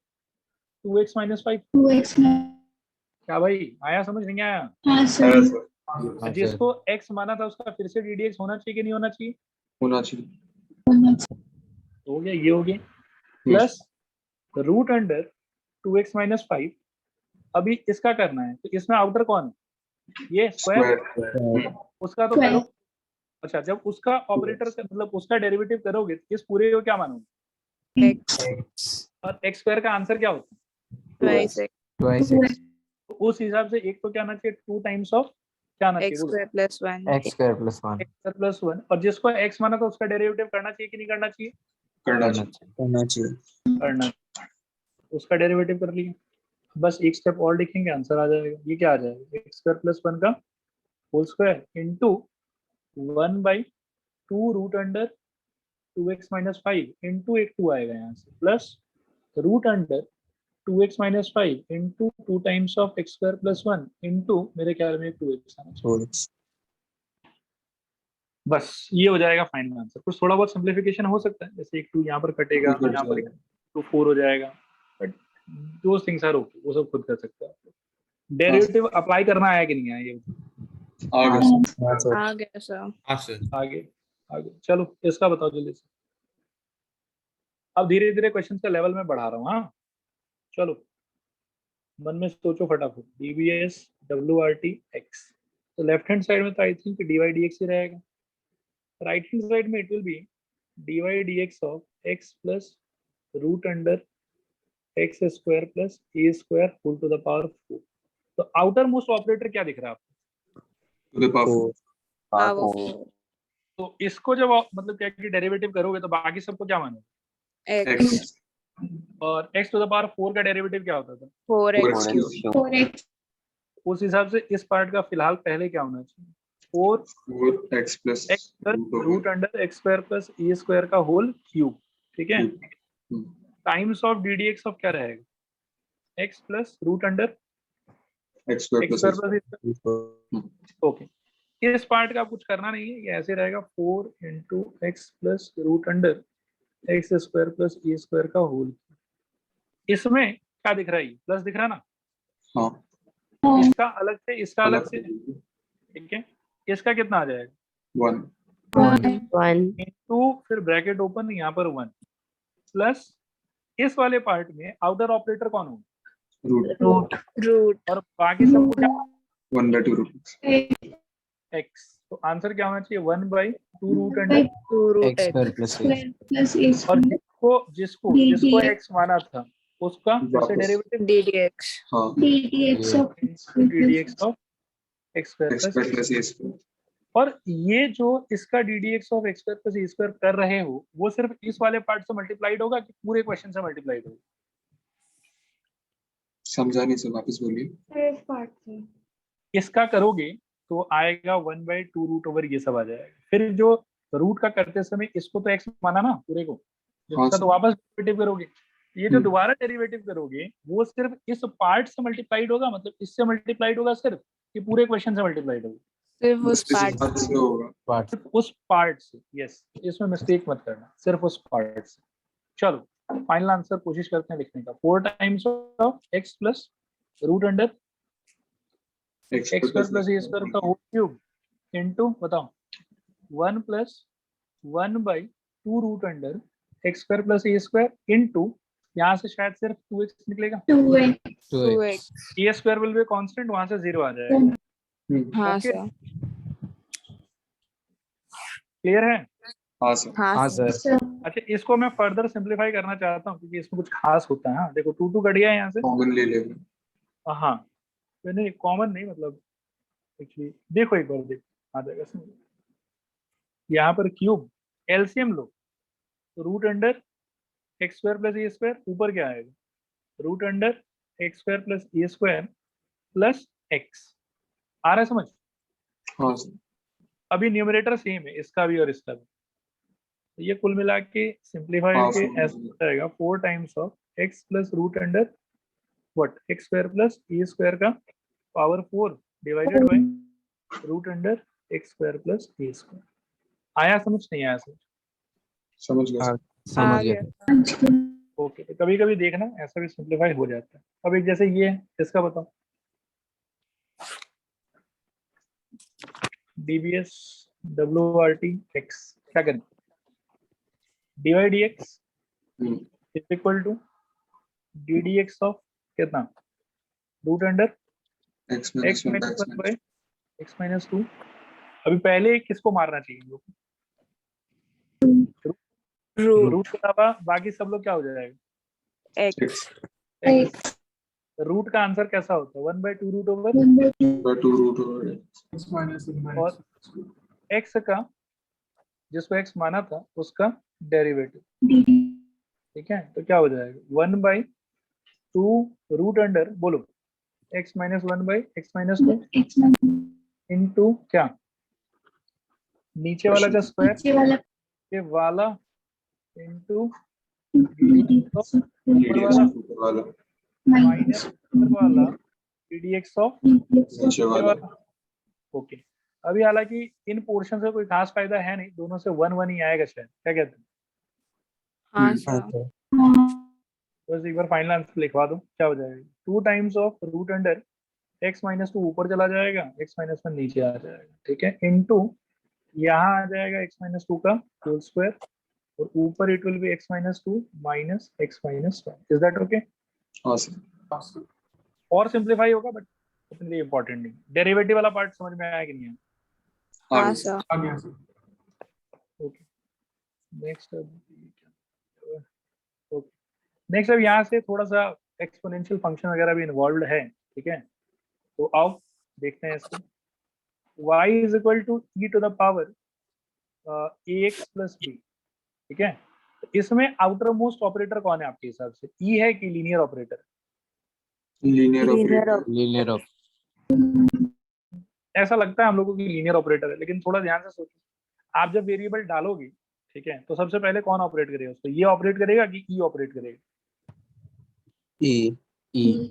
2x minus 5। 2x क्या भाई, आया समझ नहीं आया? हाँ सर जिसको x माना था उसका फिर से डी डी एक्स होना चाहिए कि नहीं होना चाहिए? होना चाहिए। हो गया, ये हो गया, plus root under 2x minus 5। अभी इसका करना है, तो इसमें आउटर कौन है? ये स्क्वायर, उसका तो करो। अच्छा, जब उसका ऑपरेटर मतलब उसका डेरिवेटिव करोगे तो इस पूरे को क्या मानोगे? x और एक्स स्क्वायर का आंसर क्या होता है? twice x twice x तो उस हिसाब से एक तो क्या आना चाहिए? 2 टाइम्स ऑफ क्या आना चाहिए x बोलो? square plus 1 x square plus 1 x square plus 1, और जिसको x माना था उसका डेरिवेटिव करना चाहिए कि नहीं करना चाहिए? करना करना चाहिए। चाहिए। करना चाहिए। करना चाहिए। उसका डेरिवेटिव कर लिया, बस एक स्टेप और लिखेंगे, आंसर आ जाएगा। ये क्या आ जाएगा? x स्क्वायर प्लस 1 का whole square into 1/2 root under 2x minus 5 into एक 2 आएगा यहाँ से, plus root under 2x minus 5 into 2 times of x square plus 1 into मेरे ख्याल में 2x आना चाहिए। और बस ये हो जाएगा फाइनल आंसर। कुछ थोड़ा बहुत सिंप्लीफिकेशन हो सकता है, जैसे एक 2 यहाँ पर कटेगा, कट यहाँ पर जाएगा। 2 4 हो जाएगा, बट दो थिंग्स आर ओके, वो सब खुद कर सकते हैं। डेरिवेटिव अप्लाई करना आया कि नहीं आया ये आगे हाँ सर। आ गया सर। आगे? आगे चलो, इसका बताओ जल्दी से। अब धीरे धीरे क्वेश्चन का लेवल में बढ़ा रहा हूँ। हाँ चलो, मन में सोचो फटाफट। डीबीएस डब्ल्यूआरटी एक्स, तो लेफ्ट हैंड साइड में तो I think D Y D X ही रहेगा। राइट हैंड साइड में it will be D Y D x of X plus root under X square plus A square whole to the power 4। तो outer most operator क्या दिख रहा है आपको? To the power power तो इसको जब मतलब क्या कि डेरिवेटिव करोगे तो बाकी सबको क्या मानोगे? x एक्स और x टू द पावर 4 का डेरिवेटिव क्या होता था? 4x क्यूब cube उस हिसाब से इस पार्ट का फिलहाल पहले क्या होना चाहिए? 4 4 X plus X root under X square plus A square का होल क्यूब, ठीक है? Times of D D x of क्या रहेगा? X plus root under X square X plus square plus, okay. इस पार्ट का आप कुछ करना नहीं है, ये ऐसे रहेगा 4 into X plus root under X square plus A square का होल। इसमें क्या दिख रहा है? प्लस दिख रहा है ना? हाँ इसका अलग से, इसका अलग अलग से, ठीक है? इसका कितना आ जाएगा? 1 1 इंटू फिर ब्रैकेट ओपन, यहाँ पर 1 प्लस इस वाले पार्ट में आउटर ऑपरेटर कौन होगा? रूट root और बाकी सबको क्या? 1/2 रूट एक्स। तो आंसर क्या होना चाहिए? 1/2 root under, 2 root x square plus a और जिसको जिसको जिसको एक्स माना था उसका फिर से वापस। डेरिवेटिव ddx हाँ D D x of x square X plus square plus A square और ये जो इसका D D x of x square plus A square कर रहे हो वो सिर्फ इस वाले पार्ट से मल्टीप्लाइड होगा कि पूरे क्वेश्चन से मल्टीप्लाइड होगा? समझा नहीं सर, वापस बोलिए। इसका करोगे तो आएगा 1/2 रूट ओवर, ये सब आ जाएगा। फिर जो रूट का करते समय इसको तो एक्स माना ना पूरे को, हाँ इसका सर। तो वापस डेरिवेटिव करोगे। ये जो दोबारा डेरिवेटिव करोगे वो सिर्फ इस पार्ट से मल्टीप्लाइड होगा, मतलब इससे मल्टीप्लाइड होगा सिर्फ, कि पूरे क्वेश्चन से मल्टीप्लाइड होगा? सिर्फ उस इस पार्ट हिसाब से होगा। part सिर्फ उस पार्ट से, यस, इसमें मिस्टेक मत करना, सिर्फ उस पार्ट से। चलो फाइनल आंसर कोशिश करते हैं लिखने का। 4 times of X plus root under X X square plus A square का होल क्यूब इनटू बताओ 1 plus 1/2 root under X square plus A square into, यहाँ से शायद सिर्फ 2x निकलेगा, 2x 2x A square will be constant, वहां से 0 आ जाएगा। हाँ Okay. सर क्लियर है? हाँ सर। हाँ हाँ सर सर अच्छा, इसको मैं फर्दर सिंप्लीफाई करना चाहता हूँ क्योंकि इसमें कुछ खास होता है। हाँ देखो 2 कट गया है यहाँ से। कॉमन ले लेंगे। हाँ तो नहीं, कॉमन नहीं, मतलब एक्चुअली देखो एक बार, देखो आ जाएगा समझ। यहाँ पर क्यूब एलसीएम लो तो root under X square plus A square, ऊपर क्या आएगा? Root under X square plus A square plus X. आ रहा है समझ? हाँ सर। अभी न्यूमरेटर सेम है इसका भी और इसका भी, तो ये कुल मिला के सिंप्लीफाई हाँ, के समझ ऐसा हो जाएगा 4 times of X plus root under what X square plus A square का power 4 divided by root under X square plus A square. आया समझ? नहीं आया समझ? समझ गया हाँ, सर। समझ आ गया गया ओके, तो कभी कभी देखना ऐसा भी सिंप्लीफाई हो जाता है। अब एक जैसे ये है, इसका बताओ। डीबीएस डब्ल्यूआरटी एक्स क्या करें? D Y D X is equal to D D x of कितना? Root under x minus X 1 minus X 1 by X minus 2। अभी पहले किसको मारना चाहिए? root रूट के अलावा बाकी सब लोग क्या हो जाएगा? x एक्स रूट का आंसर कैसा होता है 1/2 root over by 2 root over x minus m by और x x का जिसको x माना था उसका डेरिवेटिव, ठीक है। तो क्या हो जाएगा 1/2 रूट अंडर बोलो x माइनस 1/x-2 इंटू क्या नीचे वाला का स्क्वायर ये वाला इंटू ऊपर वाला ऊपर वाला माइनस ऊपर वाला ddx ऑफ नीचे वाला ओके। अभी हालांकि इन पोर्शन से कोई खास फायदा है नहीं, दोनों से 1 ही आएगा शायद, क्या कहते हैं? हाँ सर Okay. बस एक बार फाइनल आंसर लिखवा दो, क्या हो जाएगा 2 times of root under x-2 ऊपर चला जाएगा, x-1 नीचे आ जाएगा, ठीक है, इनटू यहाँ आ जाएगा x-2 का होल स्क्वायर और ऊपर it will B x-2 minus x-1। Is that okay? हाँ सर और सिंप्लीफाई होगा बट इतनी इंपॉर्टेंट नहीं। डेरिवेटिव वाला पार्ट समझ में आया कि नहीं आया? हाँ आगे सर आ गया sir okay next okay next अब यहाँ से थोड़ा सा एक्सपोनेंशियल फंक्शन वगैरह भी इन्वॉल्व है, ठीक है। तो आओ देखते हैं इसको। y is equal to e to the power ax plus b, ठीक है। तो इसमें आउटर मोस्ट ऑपरेटर कौन है आपके हिसाब से, e है कि linear operator? Linear Linear operator Linear of ऐसा लगता है हम लोगों की लीनियर ऑपरेटर है, लेकिन थोड़ा ध्यान से सोचो, आप जब वेरिएबल डालोगे, ठीक है, तो सबसे पहले कौन ऑपरेट करेगा उसको, ये ऑपरेट करेगा कि ई ऑपरेट करेगा? E E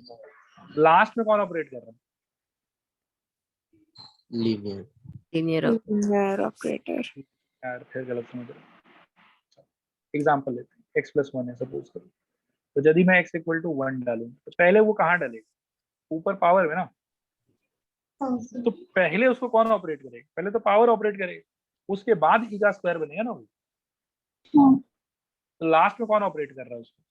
लास्ट में कौन ऑपरेट कर रहा है? linear linear operator यार फिर गलत समझ रहा हूँ। एग्जाम्पल लेते हैं, x प्लस 1 है सपोज करो, तो यदि मैं x इक्वल टू 1 डालूं तो पहले वो कहाँ डालेगा, ऊपर पावर में ना, तो पहले उसको कौन ऑपरेट करेगा, पहले तो पावर ऑपरेट करेगा, उसके बाद ई का स्क्वायर बनेगा ना वो। तो लास्ट में कौन ऑपरेट कर रहा है उसको,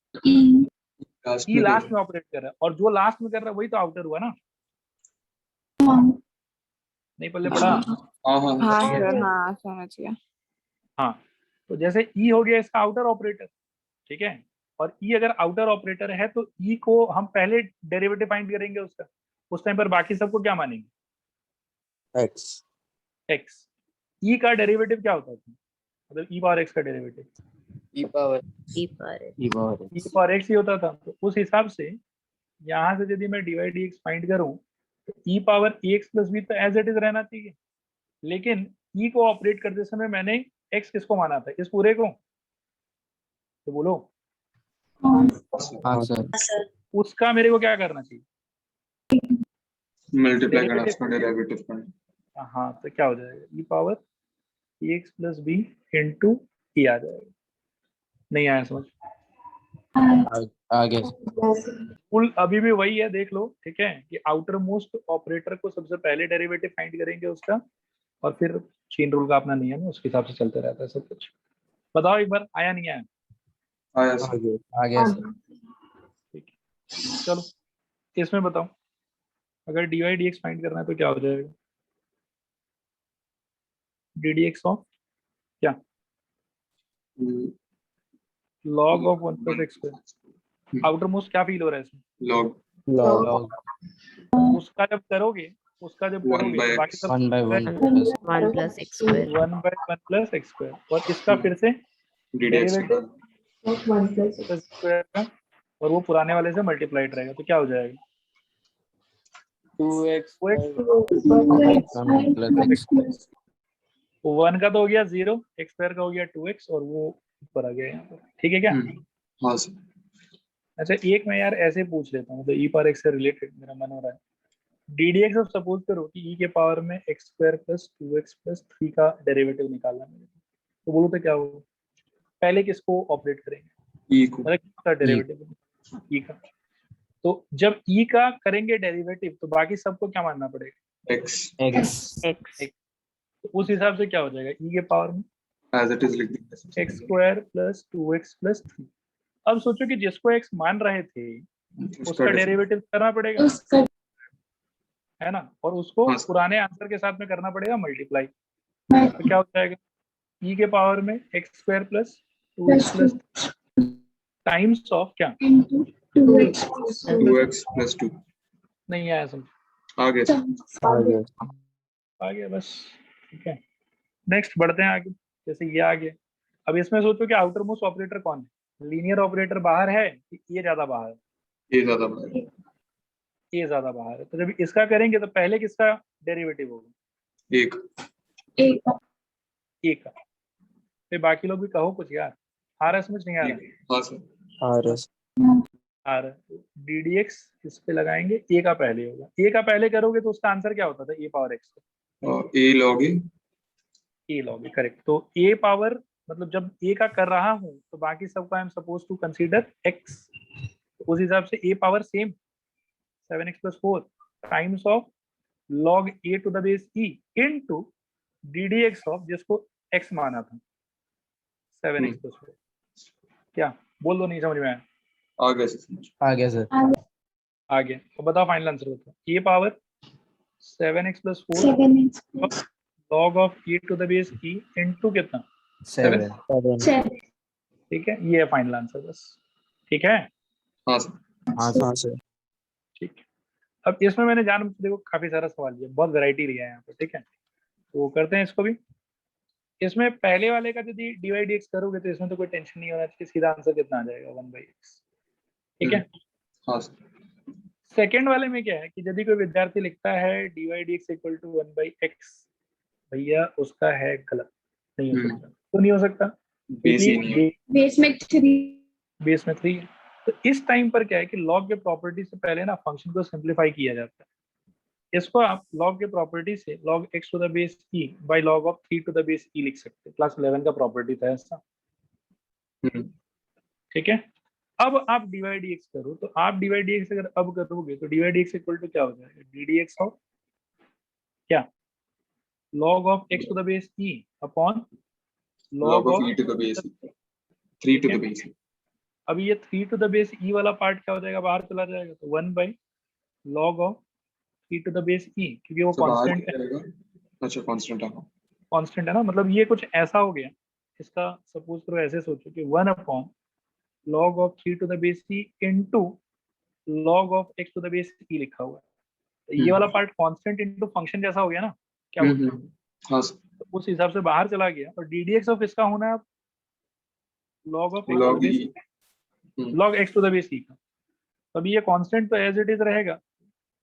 लास्ट ई में लास्ट में ऑपरेट कर रहा है, और जो लास्ट में कर रहा है वही तो आउटर हुआ ना। नहीं पल्ले पड़ा? हाँ हाँ हाँ सर हाँ समझ गया हाँ, तो जैसे ई हो गया इसका आउटर ऑपरेटर, ठीक है, और ई अगर आउटर ऑपरेटर है तो ई को हम पहले डेरिवेटिव फाइंड करेंगे उसका, उस टाइम पर बाकी सबको क्या मानेंगे, X एक्स। ई का डेरिवेटिव क्या होता है, मतलब ई पावर एक्स का derivative E power e power E power ई X पावर एक्स ही होता था। तो उस हिसाब से यहाँ से यदि मैं डिवाइड एक्स फाइंड करूँ तो ई पावर एक्स प्लस बी तो एज इट इज रहना चाहिए, लेकिन ई को ऑपरेट करते समय मैंने एक्स किसको माना था, इस पूरे को, तो बोलो हाँ सर उसका मेरे को क्या करना चाहिए, मल्टीप्लाई करना उसका डेरिवेटिव करना हाँ, तो क्या हो जाएगा E power X plus B into E आ जाएगा। नहीं आया समझ? आगे फुल अभी भी वही है, देख लो, ठीक है, कि आउटर मोस्ट ऑपरेटर को सबसे पहले डेरिवेटिव फाइंड करेंगे उसका, और फिर चेन रूल का अपना नियम है, उसके हिसाब से चलते रहता है सब कुछ। बताओ एक बार, आया नहीं आया? आया सर आगे सर ठीक है, चलो इसमें बताओ, अगर d Y D x find करना है तो क्या हो जाएगा, डी डी एक्स ऑफ क्या, log of 1 plus x square. Outer most क्या फील हो रहा है इसमें, लॉग log उसका जब करोगे One by तो बाकी सब 1 by 1 plus 1 plus x square 1/1 plus x square, और इसका फिर से डीडीएक्स डेरिवेटिव स्क्वायर का, और वो पुराने वाले से मल्टीप्लाइड रहेगा, तो क्या हो जाएगा 2x 1 plus x 1 का तो हो गया 0, एक्स स्क्वायर का हो गया 2x, और वो ऊपर आ गया यहाँ पर, ठीक है क्या? हाँ सर अच्छा एक मैं यार ऐसे पूछ लेता हूँ, तो ई पावर एक्स से रिलेटेड मेरा मन हो रहा है, ddx अब सपोज करो कि e के पावर में x square plus 2x plus 3 का डेरिवेटिव निकालना है मेरे को, तो बोलो तो क्या होगा, पहले किसको ऑपरेट करेंगे, ई को मतलब किसका डेरिवेटिव, e का। तो जब e का करेंगे डेरिवेटिव तो बाकी सबको क्या मानना पड़ेगा, एक्स x तो उस हिसाब से क्या हो जाएगा e के पावर में एज इट इज लिख देंगे x square plus 2x plus 3। अब सोचो कि जिसको x मान रहे थे उसका डेरिवेटिव करना पड़ेगा, है ना, और उसको हाँ। पुराने आंसर के साथ में करना पड़ेगा मल्टीप्लाई, तो क्या हो जाएगा e के पावर में x square plus 2x plus times of क्या 2x plus 2x plus 2 नहीं आया समझ, आ गया सर। आ गया आ गया बस। ठीक है, नेक्स्ट बढ़ते हैं आगे। जैसे ये आ गया, अब इसमें सोचो कि आउटर मोस्ट ऑपरेटर कौन है। लीनियर ऑपरेटर बाहर है कि ये ज्यादा बाहर है? ये ज्यादा बड़ा है। ये ज्यादा बाहर है, तो जब इसका करेंगे तो पहले किसका डेरिवेटिव होगा? एक एक ए का। फिर बाकी लोग भी कहो कुछ यार, आ रहा है समझ नहीं आ रहा है? हाँ सर। आ रहा आ रहा है। डी एक्स इस पे लगाएंगे, ए का पहले होगा। ए का पहले करोगे तो उसका आंसर क्या होता था? ए पावर एक्स। और a log a A log, correct. तो ए पावर मतलब जब ए का कर रहा हूं तो बाकी सबका I am suppose to consider X. उस हिसाब से A power same 7x plus 4 times of log a to the base e into ddx ऑफ जिसको x माना था 7x plus 4। क्या बोल दो, नहीं समझ में आया? आ गया सर समझ। आ गया सर। आ गया। तो बताओ फाइनल आंसर बताओ। a power 7x plus 4 7x plus log of e to the base e into कितना? 7 7 ठीक है, ये है फाइनल आंसर बस। ठीक है, हाँ सर। हाँ सर। ठीक है। अब इसमें मैंने जान देखो काफी सारा सवाल लिया, बहुत वैरायटी लिया है यहाँ पे। ठीक है, तो करते हैं इसको भी। इसमें पहले वाले का यदि dy dx करोगे तो इसमें तो कोई टेंशन नहीं होना चाहिए, सीधा आंसर कितना आ जाएगा 1/x। ठीक है। हाँ सर। सेकेंड वाले में क्या है कि यदि कोई विद्यार्थी लिखता है dy dx equal to 1/x, भैया उसका है गलत, नहीं हो सकता। तो नहीं हो सकता बेस ही नहीं है। बेस में 3 बेस में 3 है। तो इस टाइम पर क्या है कि लॉग के प्रॉपर्टी से पहले ना फंक्शन को सिंप्लीफाई किया जाता है। इसको आप लॉग के प्रॉपर्टी से log x to the base e by log of 3 to the base e लिख सकते हैं। क्लास 11 का प्रॉपर्टी था ऐसा। ठीक है। अब आप dy dx करो, तो आप dy dx अगर अब करोगे तो dy dx इक्वल टू क्या हो जाएगा? ddx ऑफ क्या? log of x to the base e upon log log of e to the base 3 to the base। अब ये 3 टू द बेस e वाला पार्ट क्या हो जाएगा? बाहर चला जाएगा, तो 1 by log of 3 to the base e, क्योंकि वो तो बाहर कांस्टेंट क्या है। आएगा? अच्छा कांस्टेंट है। कांस्टेंट है ना, मतलब ये कुछ ऐसा हो गया। इसका सपोज करो ऐसे सोचो कि 1 upon log of 3 to the base e into log of x to the base e लिखा हुआ है। तो ये वाला पार्ट कांस्टेंट इनटू फंक्शन जैसा हो गया ना, क्या बोलते हैं? हाँ सर। तो उस हिसाब से बाहर चला गया। और ddx ऑफ इसका होना है log of log e log x to the base e का। तब ये कांस्टेंट तो एज इट इज रहेगा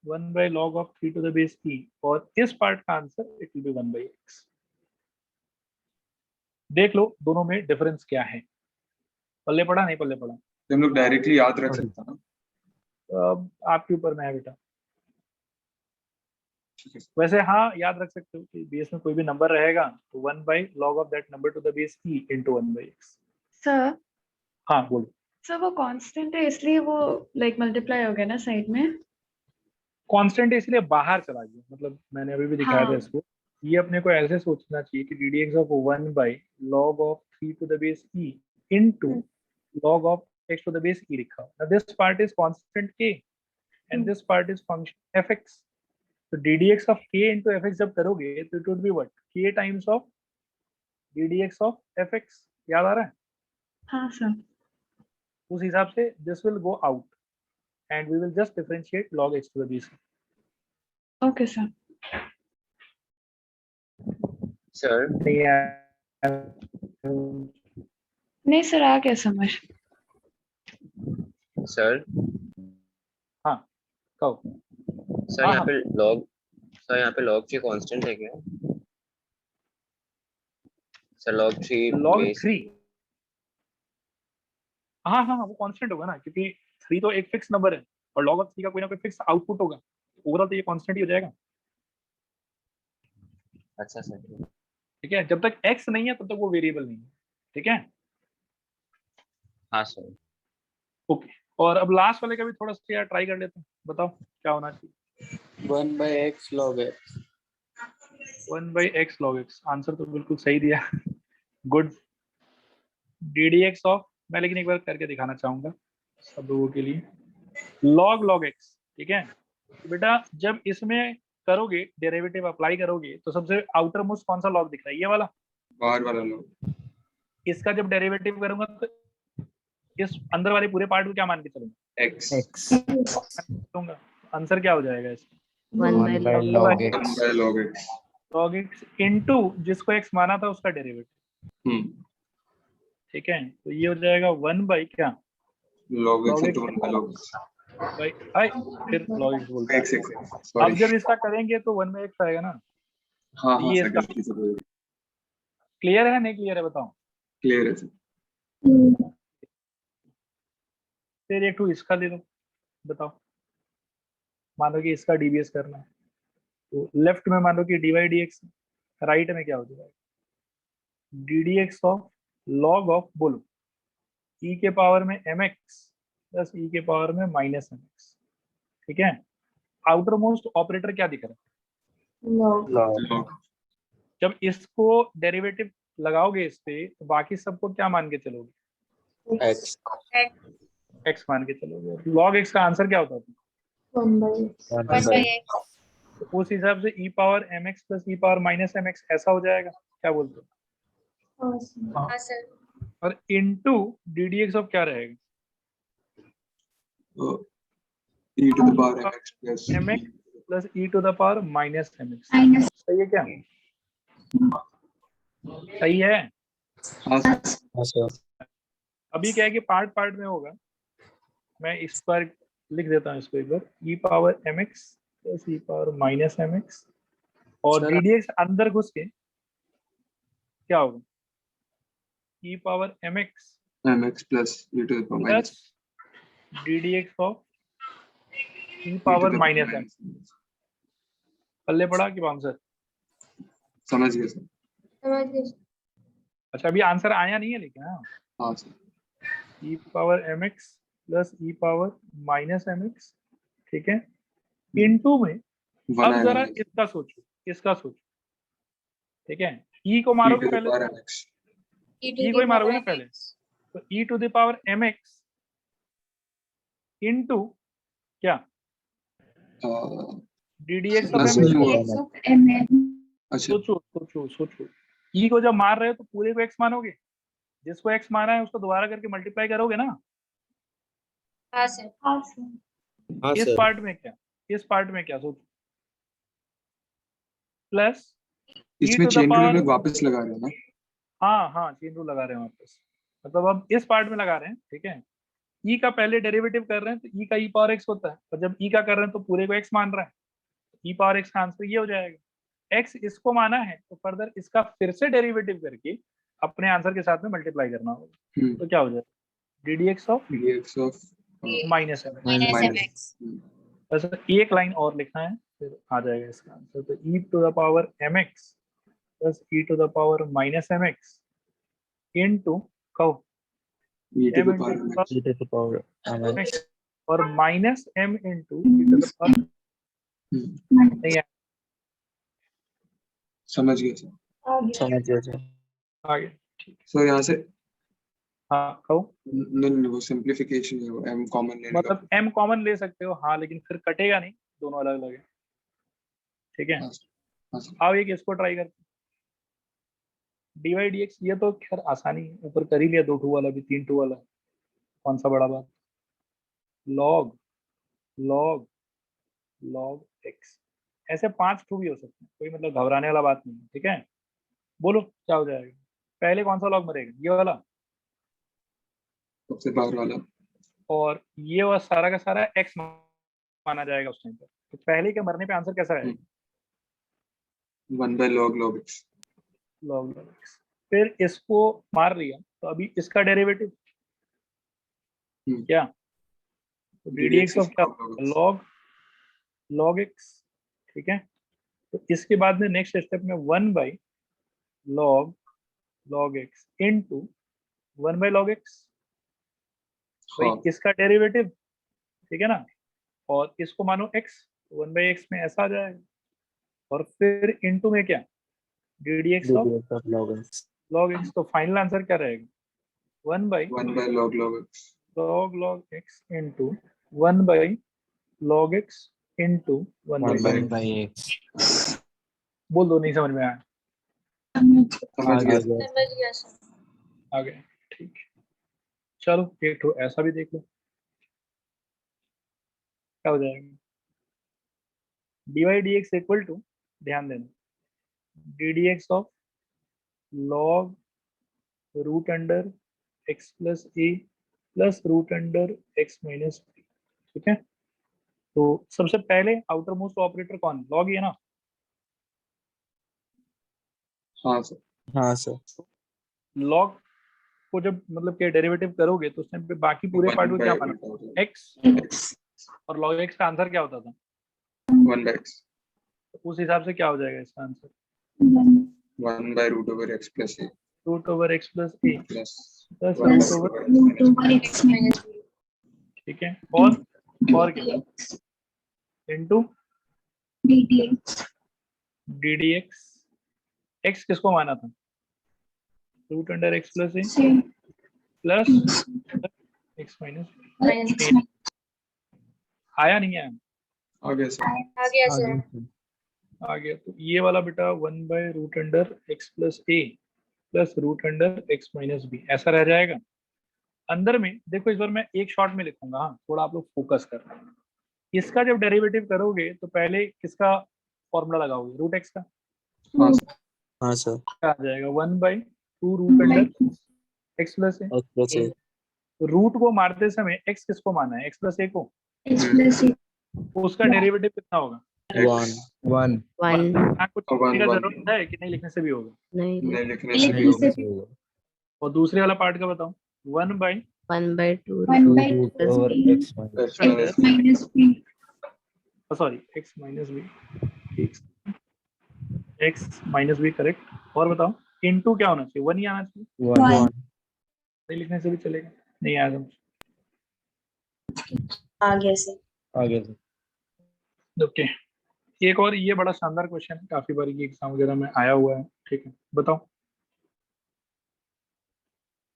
1 by log of 3 to the base e, और इस पार्ट का answer it will B 1/x। देख लो दोनों में डिफरेंस क्या है। पल्ले पड़ा नहीं पल्ले पड़ा? तो हम लोग डायरेक्टली याद रख सकते हैं ना। तो अब आपके ऊपर में है बेटा। ठीक है। वैसे हाँ याद रख सकते हो कि बेस में कोई भी नंबर रहेगा तो 1 by log of that number to the base e into 1/x। Sir हाँ बोलो। सर वो कांस्टेंट है इसलिए वो लाइक मल्टीप्लाई हो गया ना साइड में। कांस्टेंट इसलिए बाहर चला गया, मतलब मैंने अभी भी दिखाया था हाँ। इसको। ये अपने को ऐसे सोचना चाहिए कि ddx of 1 by log of 3 to the base e into log of x to the base e लिखा हो। Now this part is constant k and this part is function fx। तो ddx of k into fx जब करोगे तो it would be what? k times of ddx of fx। याद आ रहा है? हाँ सर। उस हिसाब से this will go out and we will just differentiate log x to the base e। Okay sir. Sir नहीं सर आ गया समझ। सर हाँ कहो। सर हाँ, यहाँ पे log सर यहाँ पे log 3 कांस्टेंट है क्या? सर log 3 log base 3 हाँ हाँ हाँ वो कांस्टेंट होगा ना, क्योंकि 3 तो एक फिक्स नंबर है और log ऑफ 3 का कोई ना कोई फिक्स आउटपुट होगा। ओवरऑल तो ये कांस्टेंट ही हो जाएगा। अच्छा सर। ठीक है, जब तक x नहीं है तब तक वो वेरिएबल नहीं है। ठीक है, हाँ सर। ओके। और अब लास्ट वाले का भी थोड़ा सा यार ट्राई कर लेते हैं, बताओ क्या होना चाहिए। 1/x log x। 1/x log x, answer तो बिल्कुल सही दिया। गुड। ddx ऑफ, मैं लेकिन एक बार करके दिखाना चाहूंगा सब लोगों के लिए। log x, ठीक है बेटा। जब इसमें करोगे डेरिवेटिव अप्लाई करोगे तो सबसे आउटर मोस्ट कौन सा लॉग दिख रहा है? ये वाला। बाहर वाला log। इसका जब डेरिवेटिव करूंगा तो इस अंदर वाले पूरे पार्ट को क्या मान के चलूंगा? x X. चलूंगा। आंसर क्या हो जाएगा इसका? 1 1 by by log 1 x. by log x. log x into जिसको x माना था उसका डेरिवेटिव। हम्म, ठीक है, तो ये हो जाएगा 1 by क्या? log x log into 1 by log x. by आई फिर log x बोलते हैं। x x x. अब Sorry. जब इसका करेंगे तो 1 by x आएगा ना। हाँ हाँ ये सर, इसका गलती से बोल दिया। क्लियर है नहीं क्लियर है बताओ? क्लियर है सर. फिर एक टू इसका ले लो, बताओ। मान लो कि इसका डीबीएस करना है, तो लेफ्ट में मान लो कि dy dx, राइट में क्या हो जाएगा? D D x of log of बोलो e के पावर में mx प्लस e के पावर में माइनस mx। ठीक है, आउटर मोस्ट ऑपरेटर क्या दिख रहा है? log जब इसको डेरिवेटिव लगाओगे इस पे तो बाकी सबको क्या मान के चलोगे? X. x मान के चलोगे। लॉग x का आंसर क्या होता है? 1 by तो उस हिसाब से e power mx plus e power minus mx ऐसा हो जाएगा, क्या बोलते हो? और into d D x of क्या रहेगा? e to the power mx plus mx plus e to the power minus mx। Minus सही है क्या? सही है। हाँ सर. हाँ sir. अभी क्या है कि पार्ट पार्ट में होगा, मैं इस पर लिख देता हूँ इसको एक बार। e power mx plus e power minus mx और Sir, डी डी एक्स अंदर घुस के क्या होगा? e power mx mx plus e to the power minus plus d D x of e e to power the power minus minus. mx। पल्ले पड़ा कि answer? समझ गया सर. अच्छा अभी आंसर आया नहीं है लेकिन हाँ, हाँ sir. e power mx plus e power minus mx। ठीक है, इनटू में वन अब जरा इसका सोचो, इसका सोचो। ठीक है, e को मारोगे to the पहले, power mx. e को ही मारोगे ना पहले, तो e to the power mx into क्या? D D x of Plus mx। u. अच्छा. सोचो सोचो सोचो, e को जब मार रहे हो तो पूरे को x मानोगे, जिसको x माना है उसको दोबारा करके मल्टीप्लाई करोगे ना। हाँ इस sir. पार्ट में क्या, इस पार्ट में क्या सोचो? प्लस इसमें to the chain rule power- हम लोग वापस लगा रहे हैं ना. हाँ हाँ चेन रूल लगा रहे हैं वापस, मतलब अब इस पार्ट में लगा रहे हैं। ठीक है, e का पहले डेरिवेटिव कर रहे हैं तो e का e पावर x होता है, और जब e का कर रहे हैं तो पूरे को x मान रहा है, e पावर x का आंसर ये हो जाएगा। x इसको माना है तो फर्दर इसका फिर से डेरिवेटिव करके अपने आंसर के साथ में मल्टीप्लाई करना होगा, तो क्या हो जाएगा? D D x of dx of minus mx। minus. बस एक लाइन और लिखना है फिर आ जाएगा इसका आंसर। तो e to the power mx plus e to the power minus mx into कहो e to m the power into mx. E to the power mx. mx और minus m into e to the power नहीं है समझ गया sir. समझ गया sir. आगे। Sir यहाँ से हाँ कहो, नहीं वो सिंप्लीफिकेशन है, वो m कॉमन लेने का. मतलब m कॉमन ले सकते हो हाँ, लेकिन फिर कटेगा नहीं, दोनों अलग अलग है। ठीक है, हाँ सर. हाँ सर. अब एक इसको ट्राई करते dy dx। ये तो खैर आसानी है, ऊपर कर ही लिया, 2 टू वाला भी 3 टू वाला, कौन सा बड़ा बात। log log log x, ऐसे 5 टू भी हो सकते हैं, कोई मतलब घबराने वाला बात नहीं है। ठीक है, बोलो क्या हो जाएगा? पहले कौन सा लॉग मरेगा? ये वाला, सबसे बाहर वाला. और ये वाला सारा का सारा x माना जाएगा उस टाइम पर। तो पहले के मरने पे आंसर कैसा है? 1 by log x. log x। फिर इसको मार लिया तो अभी इसका डेरिवेटिव क्या? तो डी डी एक्स ऑफ क्या? log log x। ठीक है, तो इसके बाद में नेक्स्ट स्टेप में 1 by log x into 1 by log x, हाँ. भाई इसका डेरिवेटिव। ठीक है ना, और इसको मानो x, 1 by x में ऐसा आ जाएगा, और फिर इनटू में क्या? D D x of DDX of log x. log x। तो फाइनल आंसर क्या रहेगा? 1 by 1 by log x. log x into 1 by log x into 1 by 1 log by x। x. बोल दो, नहीं समझ में आया? समझ आ गया. गया. आ गया, ठीक है। चलो एक तो ऐसा भी देख लो, क्या हो जाएगा, dy dx इक्वल टू, ध्यान देना, d D x of log root under x plus A plus root under x minus b. ठीक है, तो सबसे पहले आउटर मोस्ट ऑपरेटर कौन है, लॉग ही है ना। हाँ सर। हाँ सर। लॉग को जब मतलब के डेरिवेटिव करोगे तो उस टाइम पे बाकी पूरे पार्ट को क्या माना, एक्स, X. और लॉग एक्स का आंसर क्या होता था, 1/x, तो उस हिसाब से क्या हो जाएगा इसका answer, 1/√x plus a root over x plus a plus plus 1 root by over, Root over X minus B. ठीक है, और क्या, dx. Into dx. D D x, x किसको माना था, रूट अंडर एक्स प्लस ए Same. Plus x minus, X minus. आया नहीं आया, आ गया सर। आगे सर। आ गया, तो ये वाला बेटा 1/रूट अंडर एक्स प्लस ए plus root under x minus B ऐसा रह जाएगा। अंदर में देखो, इस बार मैं एक शॉट में लिखूंगा, हाँ थोड़ा आप लोग फोकस कर रहे हैं। इसका जब डेरिवेटिव करोगे तो पहले किसका फॉर्मूला लगाओगे, रूट एक्स का, हाँ सर। हाँ सर। क्या आ जाएगा, 1/2 रूट अंडर एक्स प्लस ए, एक्स प्लस ए। रूट को मारते समय एक्स किसको माना है, एक्स प्लस ए को, X plus A. तो उसका डेरिवेटिव कितना होगा, 1 1 यहाँ कुछ लिखने का 1 जरूरत है कि नहीं, लिखने से भी होगा, नहीं नहीं लिखने से लिखने भी से होगा। भी। और दूसरे वाला पार्ट का बताओ, 1/2 1/2 1/2 plus over B. X minus X minus X minus B. Sorry x minus b, x minus b correct, और बताओ इनटू क्या होना चाहिए, 1 ही आना चाहिए, 1 नहीं लिखने से भी चलेगा, नहीं आया समझ, आगे से. आगे सर। ओके। एक और ये बड़ा शानदार क्वेश्चन है, काफी बार ये एग्जाम वगैरह में आया हुआ है, ठीक है, बताओ,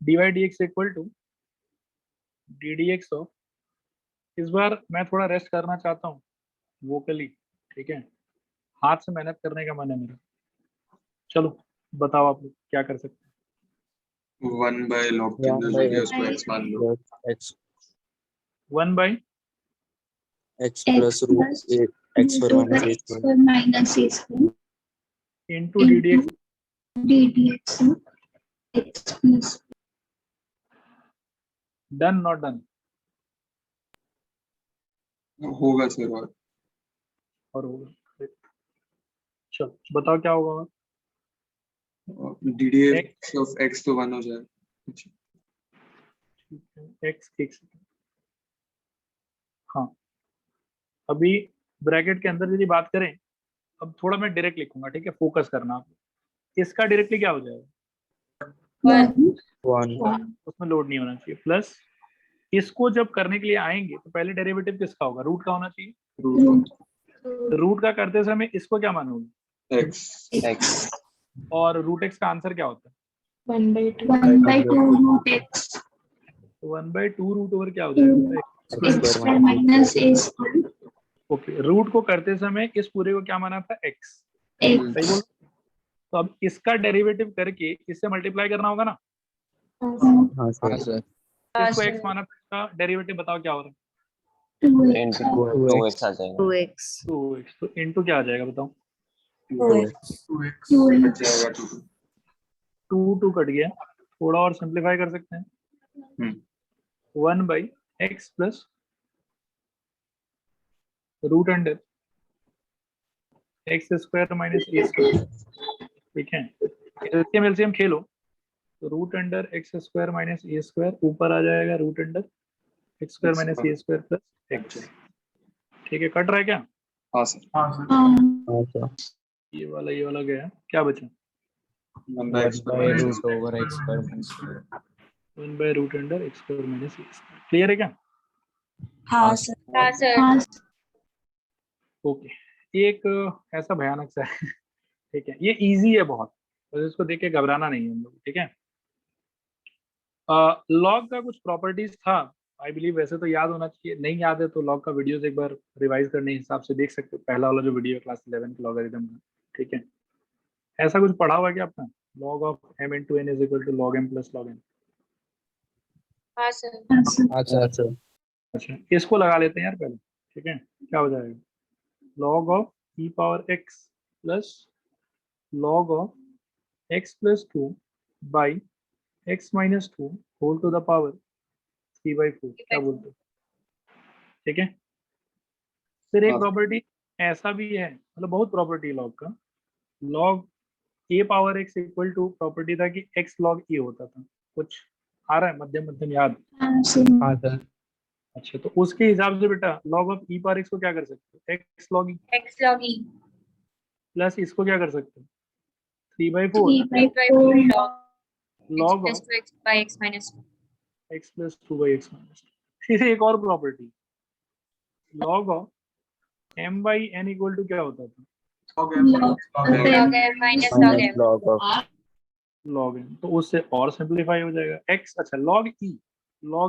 dy dx equal to D D x of, इस बार मैं थोड़ा रेस्ट करना चाहता हूँ वोकली, ठीक है, हाथ से मेहनत करने का मन है मेरा, चलो बताओ आप लोग क्या कर सकते हैं, 1/log के अंदर जो भी है उसको x मान लो। X 1/, X plus root A X square minus A X square minus A square. Into D D X, dx of X plus done not done, होगा सर। और होगा, चलो बताओ क्या होगा, और ddx of x तो 1 हो जाएगा। एक्स, एक सेकंड, हाँ अभी ब्रैकेट के अंदर यदि बात करें, अब थोड़ा मैं डायरेक्ट लिखूंगा, ठीक है, फोकस करना आप, इसका डायरेक्टली क्या हो जाएगा, 1 उसमें लोड नहीं होना चाहिए, प्लस इसको जब करने के लिए आएंगे तो पहले डेरिवेटिव किसका होगा, रूट का होना चाहिए, रूट का करते समय इसको क्या मानोगे, x और रूट एक्स का आंसर क्या होता है, 1/2 root x. तो 1/2 रूट ओवर क्या हो जाएगा, X square minus A square. Okay, root को करते समय इस पूरे को क्या माना था, एक्स, X. सही बोल, तो अब इसका डेरिवेटिव करके इससे मल्टीप्लाई करना होगा ना, हाँ सर। इसको एक्स माना था, इसका डेरिवेटिव बताओ क्या हो रहा है, 2x. 2x 2x 2x, तो इनटू क्या आ जाएगा बताओ, 2x 2x. 2x. बच जाएगा 2 2 कट गया, थोड़ा और सिंप्लीफाई कर सकते हैं, 1/x plus root under X square minus A square, ठीक है, एलसीएम एलसीएम खेलो, तो root under X square minus A square ऊपर आ जाएगा root under X square minus A square plus X, ठीक है, कट रहा है क्या, हाँ सर। हाँ सर. हाँ सर। ये वाला गया, क्या बचा, 1/x root over X square minus 1/रूट under X square minus A square, clear है क्या, हाँ सर. हाँ सर. ओके। एक ऐसा भयानक सा है, ठीक है, ये इजी है बहुत, बस इसको देख के घबराना नहीं है हम लोग, ठीक है, लॉग का कुछ प्रॉपर्टीज था, आई बिलीव वैसे तो याद होना चाहिए, नहीं याद है तो लॉग का वीडियोस एक बार रिवाइज करने के हिसाब से देख सकते हो, पहला वाला जो वीडियो है क्लास 11 के लॉगरिथम का, ठीक है, ऐसा कुछ पढ़ा हुआ है क्या आपने, log of m into n is equal to log m plus log n, हाँ सर अच्छा अच्छा अच्छा इसको लगा लेते हैं यार पहले, ठीक है। क्या हो जाएगा, log of e power x plus log of x plus 2 by x minus 2 whole to the power 3/4। क्या बोलते हो, ठीक है। फिर एक हाँ। प्रॉपर्टी ऐसा भी है, मतलब बहुत प्रॉपर्टी है लॉग का। Log a power x equal to property था कि एक्स लॉग ए होता था, कुछ आ रहा है मध्यम मध्यम याद। हाँ सर हाँ सर अच्छा तो उसके हिसाब से बेटा log of e power x को क्या कर सकते हो, x log e x log e plus इसको क्या कर सकते हो 3/4 3/4 log x log plus of 2 x by x minus 2 x plus 2/x-2। फिर एक और property, log of m by n equal to क्या होता था, log m log log m log m minus log minus m log of log n. तो उससे और simplify हो जाएगा एक्स। अच्छा लॉग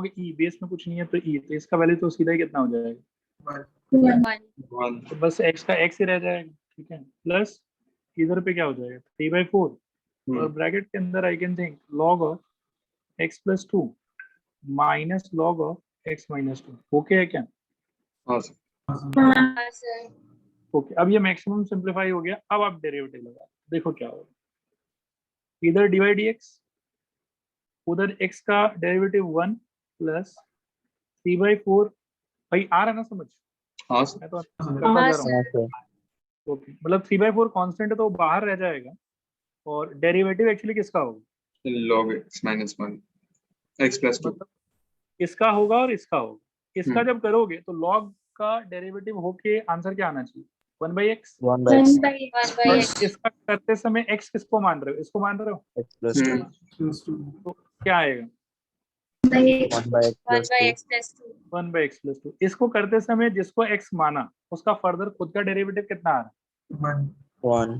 ई बेस में कुछ नहीं है तो ई, तो इसका वैल्यू तो सीधा ही कितना हो जाएगा, 1 वन तो बस एक्स का एक्स ही रह जाएगा, ठीक है। प्लस इधर पे क्या हो जाएगा 3/4 और ब्रैकेट के अंदर I can think log of X plus 2 minus log of x minus 2। Okay है क्या, हाँ सर हाँ सर ओके। अब ये मैक्सिमम सिंप्लीफाई हो गया, अब आप डेरिवेटिव लगा देखो क्या होगा, इधर डिवाइड एक्स, उधर एक्स का डेरिवेटिव 1 प्लस 3/4। भाई आ रहा है ना समझ, हाँ सर मैं तो हाँ करता हाँ जा रहा हूँ। हाँ सर सर ओके मतलब 3/4 कांस्टेंट है तो वो बाहर रह जाएगा, और डेरिवेटिव एक्चुअली किसका होगा, log x minus 1 x plus 2 मतलब इसका होगा और इसका होगा। इसका जब करोगे तो लॉग का डेरिवेटिव होके आंसर क्या आना चाहिए 1/x। 1/x 1 by और x इसका करते समय x किसको मान रहे हो, इसको मान रहे हो, x plus 2 plus 2 तो क्या आएगा by 1/x 1 plus by 2 x plus 2 1/x plus 2। इसको करते समय जिसको x माना उसका फर्दर खुद का डेरिवेटिव कितना आ रहा है 1 1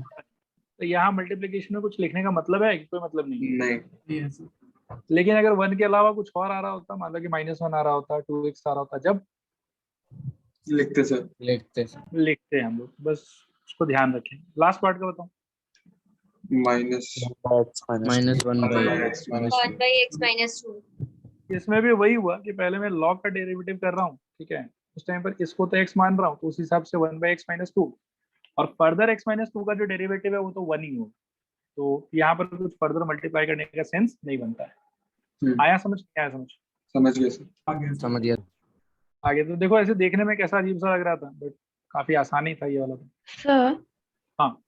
तो यहाँ मल्टीप्लीकेशन में कुछ लिखने का मतलब है कि कोई मतलब नहीं है। नहीं yes sir लेकिन अगर 1 के अलावा कुछ और आ रहा होता, मान लो कि -1 आ रहा होता, 2x आ रहा होता, जब लिखते सर लिखते लिखते हैं हम लोग, बस उसको ध्यान रखें। लास्ट पार्ट का बताओ, minus 1/x minus 1/x minus 1 by x minus 2 इसमें भी वही हुआ कि पहले मैं लॉग का डेरिवेटिव कर रहा हूँ, ठीक है। उस टाइम पर इसको तो x मान रहा हूँ तो उस हिसाब से 1/x-2, और फर्दर x-2 का जो डेरिवेटिव है वो तो 1 ही होगा, तो यहाँ पर कुछ फर्दर मल्टीप्लाई करने का सेंस नहीं बनता है। आया समझ, क्या आया समझ, समझ गए सर आगे सर समझ गया आगे तो देखो ऐसे देखने में कैसा अजीब सा लग रहा था, बट काफी आसान ही था ये वाला तो। सर हाँ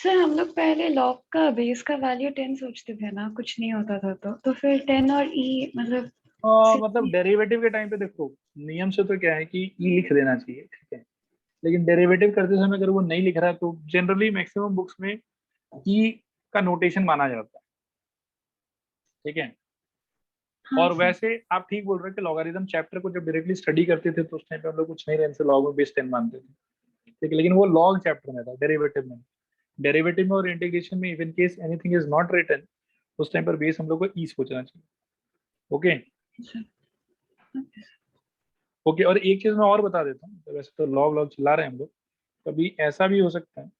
सर हम लोग पहले लॉग का बेस का वैल्यू 10 सोचते थे ना, कुछ नहीं होता था तो फिर 10 और ई मतलब मतलब डेरिवेटिव के टाइम पे देखो नियम से तो क्या है कि ई लिख देना चाहिए, ठीक है। लेकिन डेरिवेटिव करते समय अगर वो नहीं लिख रहा है तो जनरली मैक्सिमम बुक्स में ई का नोटेशन माना जाता है, ठीक है। हाँ और सर वैसे आप ठीक बोल रहे हो कि लॉगरिथम चैप्टर को जब डायरेक्टली स्टडी करते थे तो उस टाइम पे हम लोग कुछ नहीं रहने से लॉग में बेस 10 मानते थे, ठीक है। लेकिन वो लॉग चैप्टर में था, डेरिवेटिव में और इंटीग्रेशन में even case anything is not written उस टाइम पर बेस हम लोग को ई सोचना चाहिए। Okay okay. और एक चीज मैं और बता देता हूँ, तो वैसे तो लॉग लॉग चला रहे हैं हम लोग, कभी ऐसा भी हो सकता है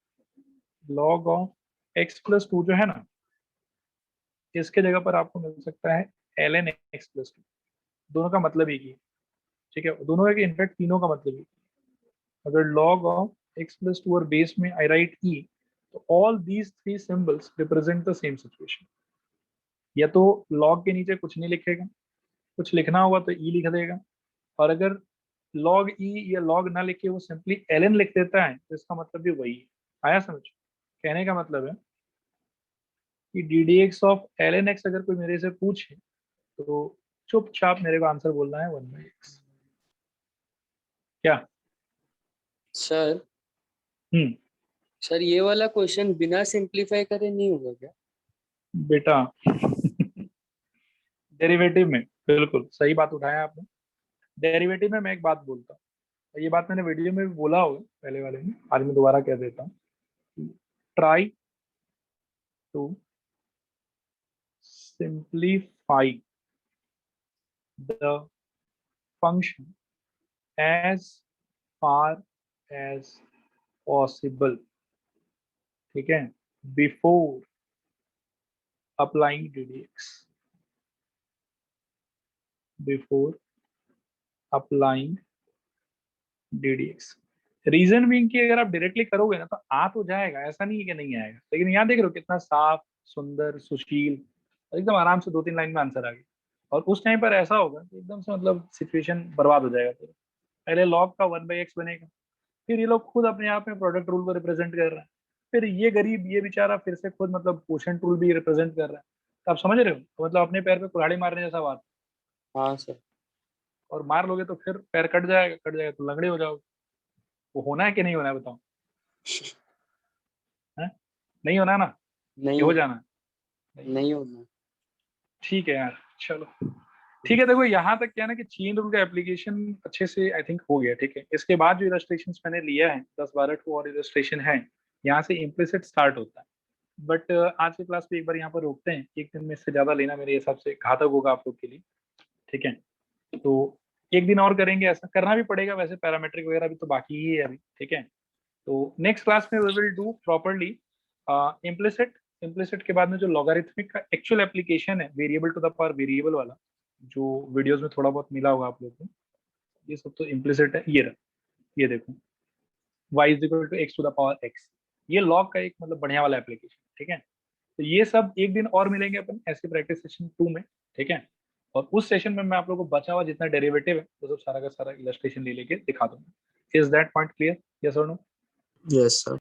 लॉग ऑफ एक्स प्लस 2 जो है ना, इसके जगह पर आपको मिल सकता है ln x प्लस 2। दोनों का मतलब एक ही है, ठीक है। दोनों का इनफैक्ट तीनों का मतलब एक ही है। अगर log ऑफ x प्लस 2 और बेस में आई राइट e, तो all these three symbols represent the same situation. या तो log के नीचे कुछ नहीं लिखेगा, कुछ लिखना होगा तो e लिख देगा, और अगर log e या log ना लिखे वो सिंपली ln लिख देता है तो इसका मतलब भी वही है। आया समझ, कहने का मतलब है कि d D x of ln x अगर कोई मेरे से पूछे तो चुपचाप मेरे को आंसर बोलना है 1/x। क्या सर हम्म सर ये वाला क्वेश्चन बिना सिंप्लीफाई करे नहीं होगा क्या? बेटा डेरिवेटिव में बिल्कुल सही बात उठाया आपने। डेरिवेटिव में मैं एक बात बोलता हूँ, ये बात मैंने वीडियो में भी बोला होगा पहले वाले में, आज मैं दोबारा कह देता हूँ। Try to simplify the function as far as possible, ठीक है, before applying ddx। Before applying DDX। Reason being कि अगर आप डायरेक्टली करोगे ना तो आ तो जाएगा, ऐसा नहीं है कि नहीं आएगा, लेकिन यहाँ देख रहे हो कितना साफ, सुंदर, सुशील, एकदम आराम से 2-3 लाइन में आंसर आ गया। और उस टाइम पर ऐसा होगा कि एकदम से मतलब सिचुएशन बर्बाद हो जाएगा पूरा। पहले log का 1/x बनेगा, फिर ये लोग खुद अपने आप में प्रोडक्ट रूल को रिप्रेजेंट कर रहे हैं, फिर ये गरीब, ये बेचारा फिर से खुद मतलब क्वोशंट रूल भी रिप्रेजेंट कर रहा है। तो आप समझ रहे हो, तो मतलब अपने पैर पे कुल्हाड़ी मारने जैसा बात। हाँ सर। और मार लोगे तो फिर पैर कट जाएगा तो लंगड़े हो जाओगे। वो होना है कि नहीं होना है बताओ? है? नहीं होना ना? नहीं ये हो जाना है? नहीं होना। ठीक है यार, चलो ठीक है। देखो यहाँ तक क्या है ना कि चेन रूल का एप्लीकेशन अच्छे से आई थिंक हो गया। ठीक है, इसके बाद जो इलस्ट्रेशन मैंने लिया है 10-12 और इलस्ट्रेशन है, यहाँ से इम्प्लिसिट स्टार्ट होता है। बट आज की क्लास पे एक बार यहाँ पर रोकते हैं, एक दिन में इससे ज्यादा लेना मेरे हिसाब से घातक होगा आप लोग के लिए। ठीक है, तो एक दिन और करेंगे, ऐसा करना भी पड़ेगा, वैसे पैरामीट्रिक वगैरह भी तो बाकी ही है अभी। ठीक है, तो नेक्स्ट क्लास में we will do properly implicit के बाद में जो लॉगरिथमिक का एक्चुअल एप्लीकेशन है, variable to the power variable वाला, जो वीडियोस में थोड़ा बहुत मिला होगा आप लोगों को, ये सब तो इम्प्लिसिट है। ये रहा, ये देखो y is equal to x to the power x, ये लॉग का एक मतलब बढ़िया वाला एप्लीकेशन। ठीक है, तो ये सब एक दिन और मिलेंगे अपन ऐसे प्रैक्टिस सेशन 2 में। ठीक है, और उस सेशन में मैं आप लोगों को बचा हुआ जितना डेरिवेटिव है वो सब सारा का सारा इलस्ट्रेशन ले लेके दिखा दूंगा। Is that point clear? Yes और नो? Yes, sir.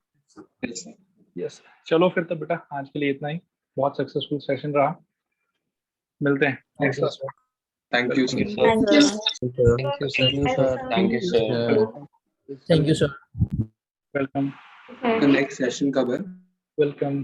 यस। चलो फिर तो बेटा आज के लिए इतना ही, बहुत सक्सेसफुल सेशन रहा। मिलते हैं नेक्स्ट क्लास में। Thank you, sir. Thank you. Thank you. Thank you, sir. Thank you, sir. Thank you, sir. Welcome The next session कब है? वेलकम।